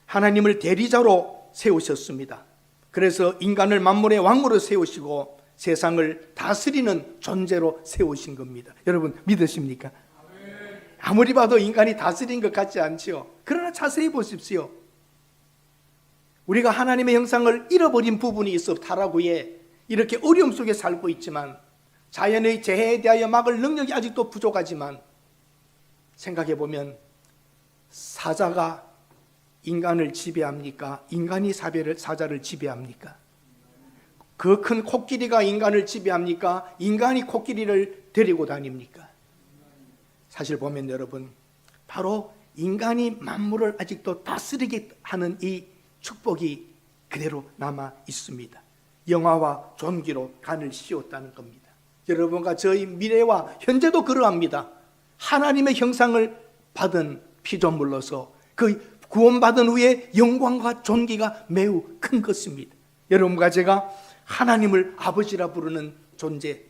하나님을 대리자로 세우셨습니다. 그래서 인간을 만물의 왕으로 세우시고 세상을 다스리는 존재로 세우신 겁니다. 여러분 믿으십니까? 아무리 봐도 인간이 다스린 것 같지 않지요. 그러나 자세히 보십시오. 우리가 하나님의 형상을 잃어버린 부분이 있어 타락후에 이렇게 어려움 속에 살고 있지만 자연의 재해에 대하여 막을 능력이 아직도 부족하지만 생각해 보면 사자가 인간을 지배합니까? 인간이 사자를 지배합니까? 그 큰 코끼리가 인간을 지배합니까? 인간이 코끼리를 데리고 다닙니까? 사실 보면 여러분 바로 인간이 만물을 아직도 다스리게 하는 이 축복이 그대로 남아 있습니다. 영화와 존귀로 간을 씌웠다는 겁니다. 여러분과 저희 미래와 현재도 그러합니다. 하나님의 형상을 받은 피조물로서 그 구원받은 후에 영광과 존귀가 매우 큰 것입니다. 여러분과 제가 하나님을 아버지라 부르는 존재,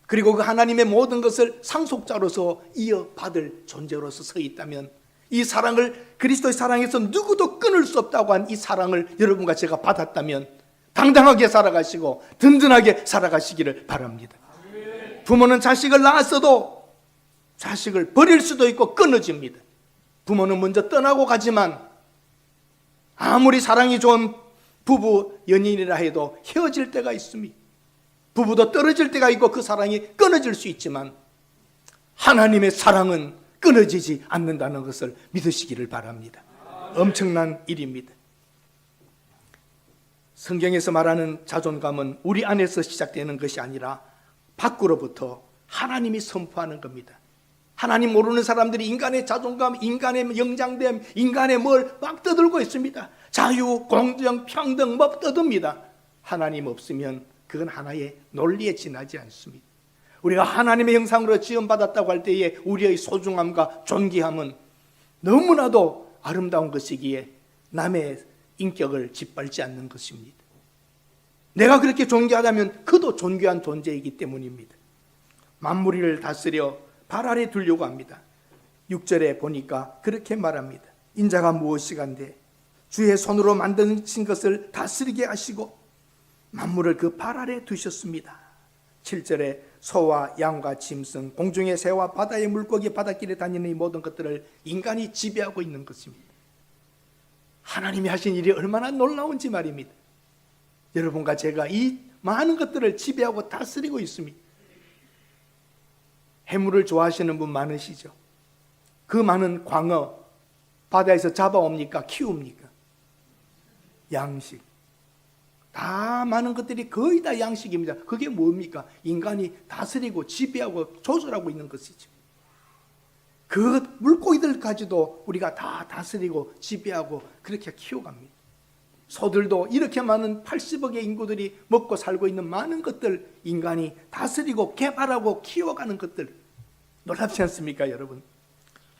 그리고 그 하나님의 모든 것을 상속자로서 이어받을 존재로서 서 있다면 이 사랑을 그리스도의 사랑에서 누구도 끊을 수 없다고 한 이 사랑을 여러분과 제가 받았다면 당당하게 살아가시고 든든하게 살아가시기를 바랍니다. 부모는 자식을 낳았어도 자식을 버릴 수도 있고 끊어집니다. 부모는 먼저 떠나고 가지만 아무리 사랑이 좋은 부부 연인이라 해도 헤어질 때가 있습니다. 부부도 떨어질 때가 있고 그 사랑이 끊어질 수 있지만 하나님의 사랑은 끊어지지 않는다는 것을 믿으시기를 바랍니다. 엄청난 일입니다. 성경에서 말하는 자존감은 우리 안에서 시작되는 것이 아니라 밖으로부터 하나님이 선포하는 겁니다. 하나님 모르는 사람들이 인간의 자존감, 인간의 영장됨, 인간의 뭘 막 떠들고 있습니다. 자유, 공정, 평등 막 떠듭니다. 하나님 없으면 그건 하나의 논리에 지나지 않습니다. 우리가 하나님의 형상으로 지음받았다고 할 때에 우리의 소중함과 존귀함은 너무나도 아름다운 것이기에 남의 인격을 짓밟지 않는 것입니다. 내가 그렇게 존귀하다면 그도 존귀한 존재이기 때문입니다. 만물을 다스려 발 아래 두려고 합니다. 6절에 보니까 그렇게 말합니다. 인자가 무엇이간데 주의 손으로 만드신 것을 다스리게 하시고 만물을 그 발 아래 두셨습니다. 7절에 소와 양과 짐승, 공중의 새와 바다의 물고기, 바닷길에 다니는 이 모든 것들을 인간이 지배하고 있는 것입니다. 하나님이 하신 일이 얼마나 놀라운지 말입니다. 여러분과 제가 이 많은 것들을 지배하고 다스리고 있습니다. 해물을 좋아하시는 분 많으시죠? 그 많은 광어 바다에서 잡아옵니까? 키웁니까? 양식. 다 많은 것들이 거의 다 양식입니다. 그게 뭡니까? 인간이 다스리고 지배하고 조절하고 있는 것이죠. 그 물고기들까지도 우리가 다 다스리고 지배하고 그렇게 키워갑니다. 소들도 이렇게 많은 80억의 인구들이 먹고 살고 있는 많은 것들, 인간이 다스리고 개발하고 키워가는 것들, 놀랍지 않습니까, 여러분?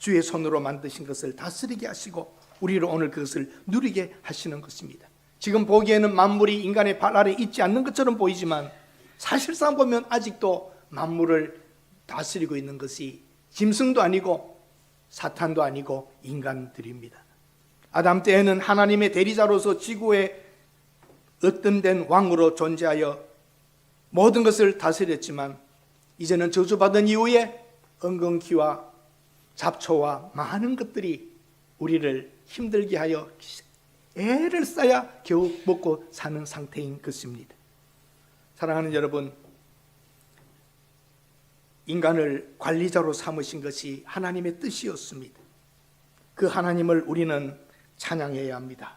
주의 손으로 만드신 것을 다스리게 하시고 우리로 오늘 그것을 누리게 하시는 것입니다. 지금 보기에는 만물이 인간의 발 아래 있지 않는 것처럼 보이지만 사실상 보면 아직도 만물을 다스리고 있는 것이 짐승도 아니고 사탄도 아니고 인간들입니다. 아담 때에는 하나님의 대리자로서 지구에 으뜸된 왕으로 존재하여 모든 것을 다스렸지만 이제는 저주받은 이후에 엉겅퀴와 잡초와 많은 것들이 우리를 힘들게 하여 애를 써야 겨우 먹고 사는 상태인 것입니다. 사랑하는 여러분, 인간을 관리자로 삼으신 것이 하나님의 뜻이었습니다. 그 하나님을 우리는 찬양해야 합니다.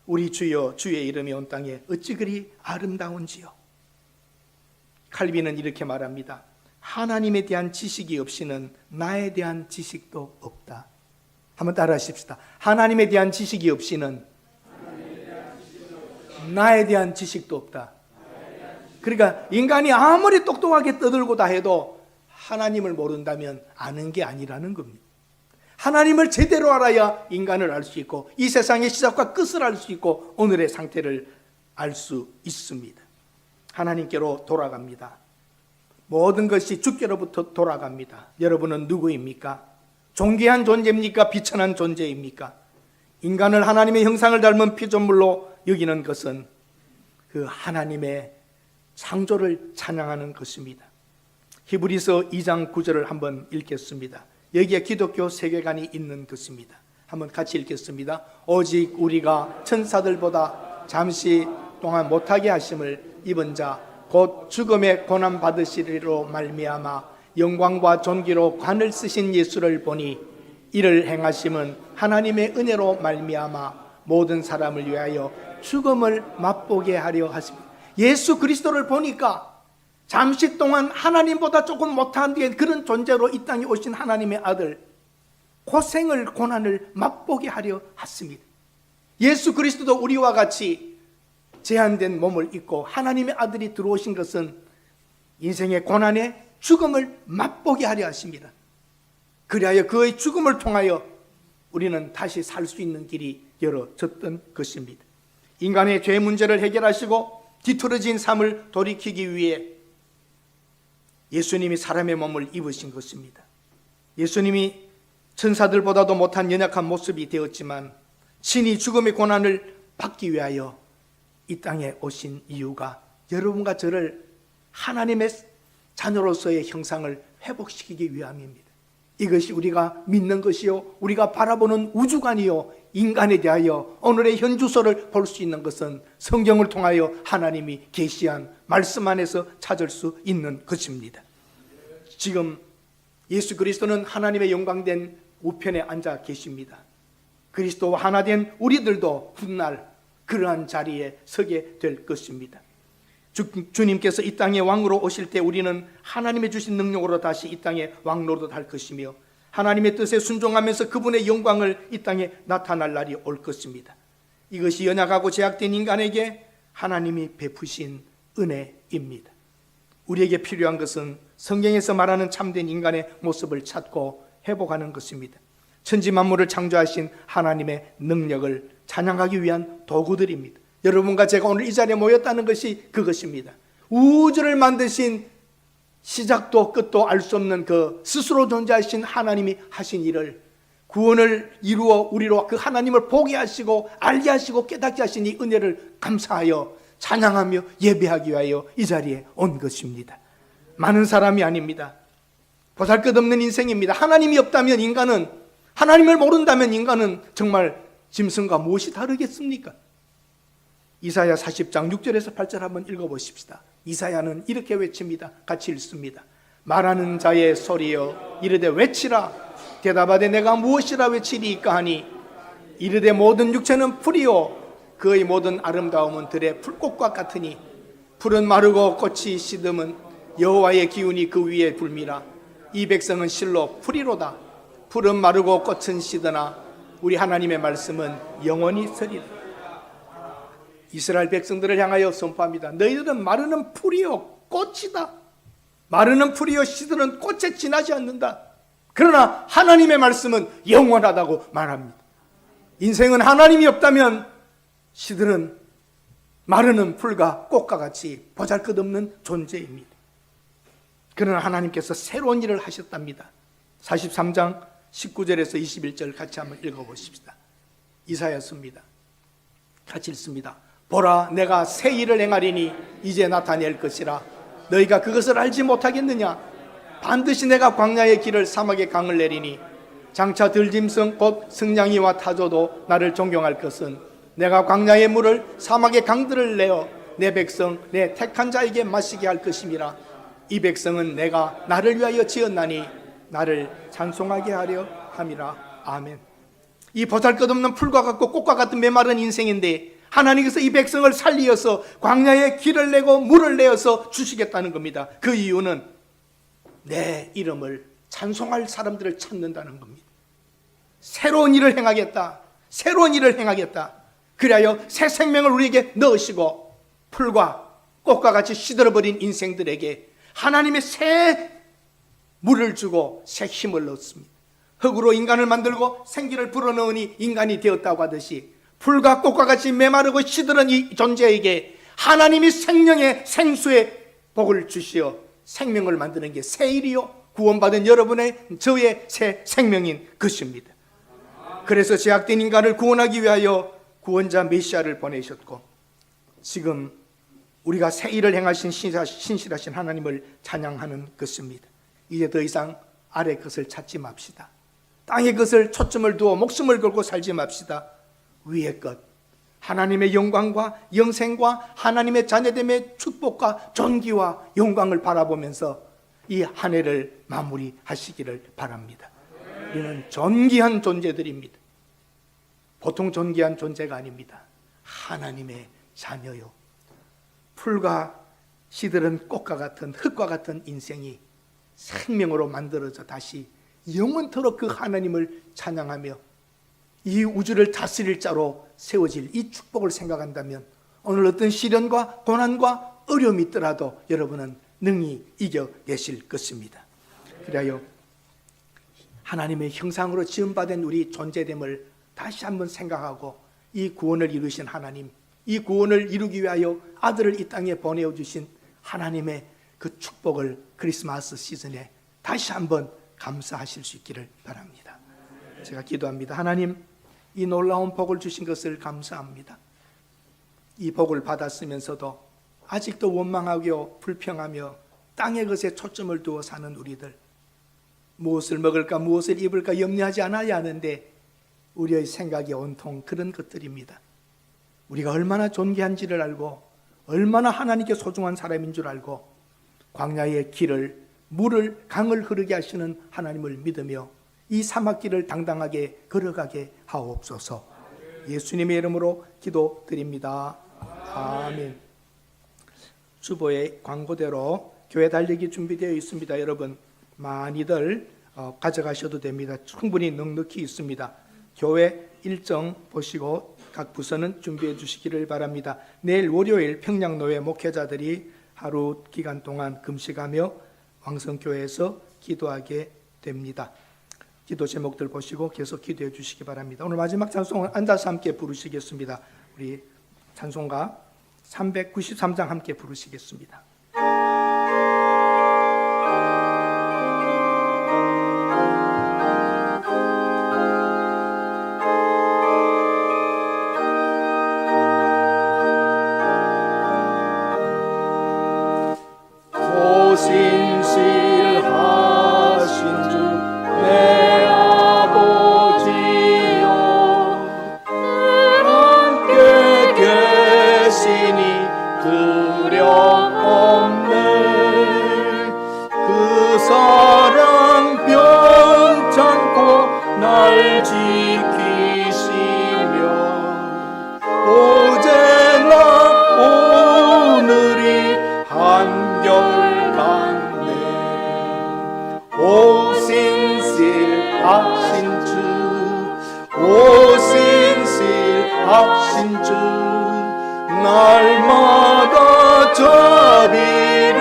우리 주여, 주의 이름이 온 땅에 어찌 그리 아름다운지요. 칼빈은 이렇게 말합니다. 하나님에 대한 지식이 없이는 나에 대한 지식도 없다. 한번 따라 하십시다. 하나님에 대한 지식이 없이는 나에 대한 지식도 없다. 그러니까 인간이 아무리 똑똑하게 떠들고 다 해도 하나님을 모른다면 아는 게 아니라는 겁니다. 하나님을 제대로 알아야 인간을 알 수 있고 이 세상의 시작과 끝을 알 수 있고 오늘의 상태를 알 수 있습니다. 하나님께로 돌아갑니다. 모든 것이 주께로부터 돌아갑니다. 여러분은 누구입니까? 존귀한 존재입니까? 비천한 존재입니까? 인간을 하나님의 형상을 닮은 피조물로 여기는 것은 그 하나님의 창조를 찬양하는 것입니다. 히브리서 2장 9절을 한번 읽겠습니다. 여기에 기독교 세계관이 있는 것입니다. 한번 같이 읽겠습니다. 오직 우리가 천사들보다 잠시 동안 못하게 하심을 입은 자 곧 죽음의 고난 받으시리로 말미암아 영광과 존귀로 관을 쓰신 예수를 보니 이를 행하심은 하나님의 은혜로 말미암아 모든 사람을 위하여 죽음을 맛보게 하려 하십니다. 예수 그리스도를 보니까 잠시 동안 하나님보다 조금 못한 그런 존재로 이 땅에 오신 하나님의 아들, 고생을 고난을 맛보게 하려 하십니다. 예수 그리스도도 우리와 같이 제한된 몸을 입고 하나님의 아들이 들어오신 것은 인생의 고난에 죽음을 맛보게 하려 하십니다. 그리하여 그의 죽음을 통하여 우리는 다시 살 수 있는 길이 열어졌던 것입니다. 인간의 죄 문제를 해결하시고 뒤틀어진 삶을 돌이키기 위해 예수님이 사람의 몸을 입으신 것입니다. 예수님이 천사들보다도 못한 연약한 모습이 되었지만 친히 죽음의 고난을 받기 위하여 이 땅에 오신 이유가 여러분과 저를 하나님의 자녀로서의 형상을 회복시키기 위함입니다. 이것이 우리가 믿는 것이요 우리가 바라보는 우주관이요 인간에 대하여 오늘의 현주소를 볼 수 있는 것은 성경을 통하여 하나님이 계시한 말씀 안에서 찾을 수 있는 것입니다. 지금 예수 그리스도는 하나님의 영광된 우편에 앉아 계십니다. 그리스도와 하나 된 우리들도 훗날 그러한 자리에 서게 될 것입니다. 주님께서 이 땅에 왕으로 오실 때 우리는 하나님의 주신 능력으로 다시 이 땅에 왕노릇할 것이며 하나님의 뜻에 순종하면서 그분의 영광을 이 땅에 나타날 날이 올 것입니다. 이것이 연약하고 제약된 인간에게 하나님이 베푸신 은혜입니다. 우리에게 필요한 것은 성경에서 말하는 참된 인간의 모습을 찾고 회복하는 것입니다. 천지 만물을 창조하신 하나님의 능력을 찬양하기 위한 도구들입니다. 여러분과 제가 오늘 이 자리에 모였다는 것이 그것입니다. 우주를 만드신 시작도 끝도 알 수 없는 그 스스로 존재하신 하나님이 하신 일을 구원을 이루어 우리로 그 하나님을 보게 하시고 알게 하시고 깨닫게 하신 이 은혜를 감사하여 찬양하며 예배하기 위하여 이 자리에 온 것입니다. 많은 사람이 아닙니다. 보잘것없는 인생입니다. 하나님이 없다면 인간은, 하나님을 모른다면 인간은 정말 짐승과 무엇이 다르겠습니까? 이사야 40장 6절에서 8절 한번 읽어보십시다. 이사야는 이렇게 외칩니다. 같이 읽습니다. 말하는 자의 소리여 이르되 외치라. 대답하되 내가 무엇이라 외치리이까 하니 이르되 모든 육체는 풀이요 그의 모든 아름다움은 들의 풀꽃과 같으니 풀은 마르고 꽃이 시듬은 여호와의 기운이 그 위에 불미라. 이 백성은 실로 풀이로다. 풀은 마르고 꽃은 시드나 우리 하나님의 말씀은 영원히 서리라. 이스라엘 백성들을 향하여 선포합니다. 너희들은 마르는 풀이요 꽃이다. 마르는 풀이요 시드는 꽃에 지나지 않는다. 그러나 하나님의 말씀은 영원하다고 말합니다. 인생은 하나님이 없다면 시들은 마르는 풀과 꽃과 같이 보잘것없는 존재입니다. 그러나 하나님께서 새로운 일을 하셨답니다. 43장 19절에서 21절 같이 한번 읽어보십시다. 이사야서입니다. 같이 읽습니다. 보라 내가 새 일을 행하리니 이제 나타낼 것이라. 너희가 그것을 알지 못하겠느냐. 반드시 내가 광야의 길을 사막의 강을 내리니 장차 들짐승 곧 승냥이와 타조도 나를 존경할 것은 내가 광야의 물을 사막의 강들을 내어 내 백성 내 택한 자에게 마시게 할 것임이라. 이 백성은 내가 나를 위하여 지었나니 나를 찬송하게 하려 함이라. 아멘. 이 보잘것없는 풀과 같고 꽃과 같은 메마른 인생인데 하나님께서 이 백성을 살리어서 광야에 길을 내고 물을 내어서 주시겠다는 겁니다. 그 이유는 내 이름을 찬송할 사람들을 찾는다는 겁니다. 새로운 일을 행하겠다. 새로운 일을 행하겠다. 그리하여 새 생명을 우리에게 넣으시고 풀과 꽃과 같이 시들어버린 인생들에게 하나님의 새 물을 주고 새 힘을 넣습니다. 흙으로 인간을 만들고 생기를 불어넣으니 인간이 되었다고 하듯이 풀과 꽃과 같이 메마르고 시들은 이 존재에게 하나님이 생명의 생수의 복을 주시어 생명을 만드는 게 새 일이요 구원받은 여러분의 저의 새 생명인 것입니다. 그래서 제약된 인간을 구원하기 위하여 구원자 메시아를 보내셨고 지금 우리가 새 일을 행하신 신실하신 하나님을 찬양하는 것입니다. 이제 더 이상 아래 것을 찾지 맙시다. 땅의 것을 초점을 두어 목숨을 걸고 살지 맙시다. 위의 것, 하나님의 영광과 영생과 하나님의 자녀됨의 축복과 존귀와 영광을 바라보면서 이 한 해를 마무리하시기를 바랍니다. 우리는 존귀한 존재들입니다. 보통 존귀한 존재가 아닙니다. 하나님의 자녀요. 풀과 시들은 꽃과 같은 흙과 같은 인생이 생명으로 만들어져 다시 영원토록 그 하나님을 찬양하며 이 우주를 다스릴 자로 세워질 이 축복을 생각한다면 오늘 어떤 시련과 고난과 어려움이 있더라도 여러분은 능히 이겨내실 것입니다. 그리하여 하나님의 형상으로 지음받은 우리 존재됨을 다시 한번 생각하고 이 구원을 이루신 하나님, 이 구원을 이루기 위하여 아들을 이 땅에 보내주신 하나님의 그 축복을 크리스마스 시즌에 다시 한번 감사하실 수 있기를 바랍니다. 제가 기도합니다. 하나님, 이 놀라운 복을 주신 것을 감사합니다. 이 복을 받았으면서도 아직도 원망하고 불평하며 땅의 것에 초점을 두어 사는 우리들, 무엇을 먹을까 무엇을 입을까 염려하지 않아야 하는데 우리의 생각이 온통 그런 것들입니다. 우리가 얼마나 존귀한지를 알고 얼마나 하나님께 소중한 사람인 줄 알고 광야의 길을 물을 강을 흐르게 하시는 하나님을 믿으며 이 사막길을 당당하게 걸어가게 하옵소서. 예수님의 이름으로 기도드립니다. 아멘. 주보의 광고대로 교회 달리기 준비되어 있습니다. 여러분 많이들 가져가셔도 됩니다. 충분히 넉넉히 있습니다. 교회 일정 보시고 각 부서는 준비해 주시기를 바랍니다. 내일 월요일 평양노회 목회자들이 하루 기간 동안 금식하며 왕성교회에서 기도하게 됩니다. 기도 제목들 보시고 계속 기도해 주시기 바랍니다. 오늘 마지막 찬송은 앉아서 함께 부르시겠습니다. 우리 찬송가 393장 함께 부르시겠습니다. 사랑 변찮고 날 지키시며 어제나 오늘이 한결같네. 오신실하신 주, 오신실하신 주, 날마다 자비를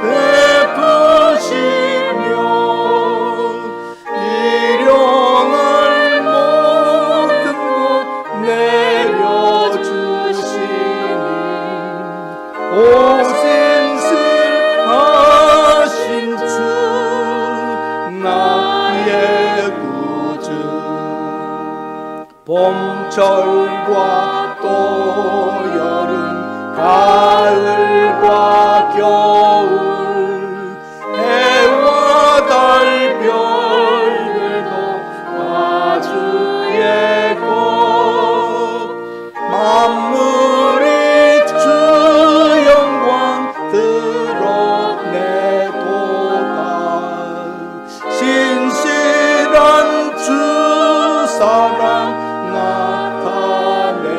베푸시며 일용할 모든 것 내려주시니 오신실하신 주, 나의 구주. 봄철과 또 여름, 가을과 겨울, 해와 달 별들도 다 주의 것. 만물이 주 영광 드러내도다. 신실한 주 사랑 나타내네.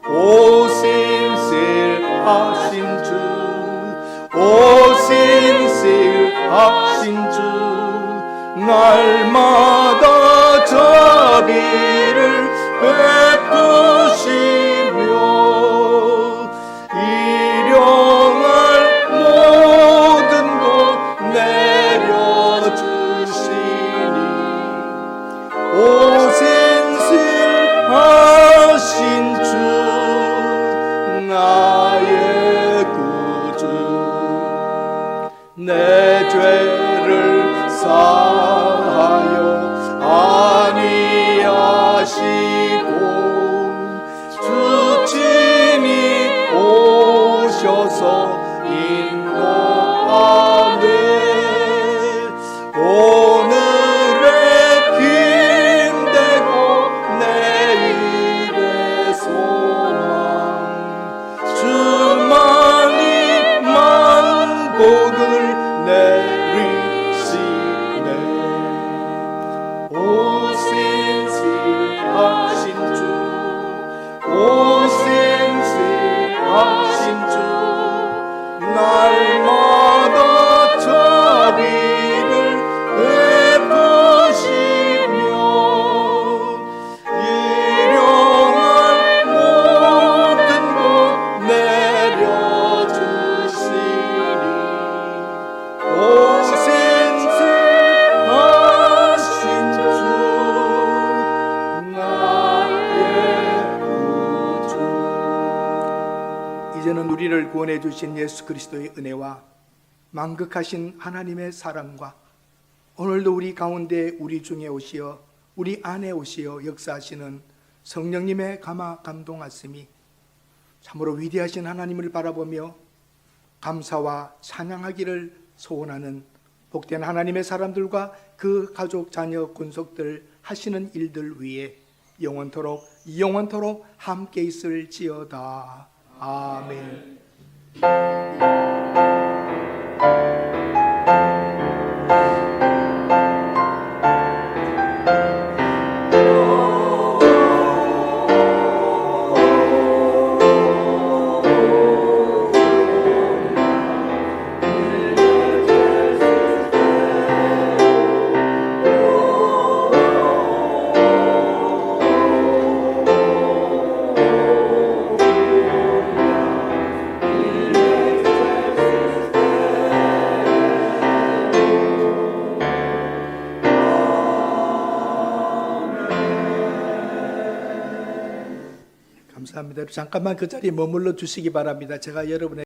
오신실하신 주, 오신실하신 주, 날마다 자비를 베푸시며 일용할 모든 것 내려주시니 오신실하신 주, 나의 구주. 내 죄를 사하여 아니하시고 주 친히 오셔서 인도하네. 오늘의 힘되고 내일의 소망, 주만이 만복을 내리시네. 오신실하신 주, 오신실하신 주, 날마다 자비를 베푸시며 일용할 모든 것 내려주시니 오신실하신 주, 나의 구주. 이제는 우리를 구원해 주신 예수 그리스도의 은혜와 만극하신 하나님의 사랑과 오늘도 우리 가운데 우리 중에 오시어 우리 안에 오시어 역사하시는 성령님의 감화 감동하심이 참으로 위대하신 하나님을 바라보며 감사와 찬양하기를 소원하는 복된 하나님의 사람들과 그 가족 자녀 군속들 하시는 일들 위에 영원토록 함께 있을지어다. 아멘. 감사합니다. 잠깐만 그 자리에 머물러 주시기 바랍니다. 제가 여러분의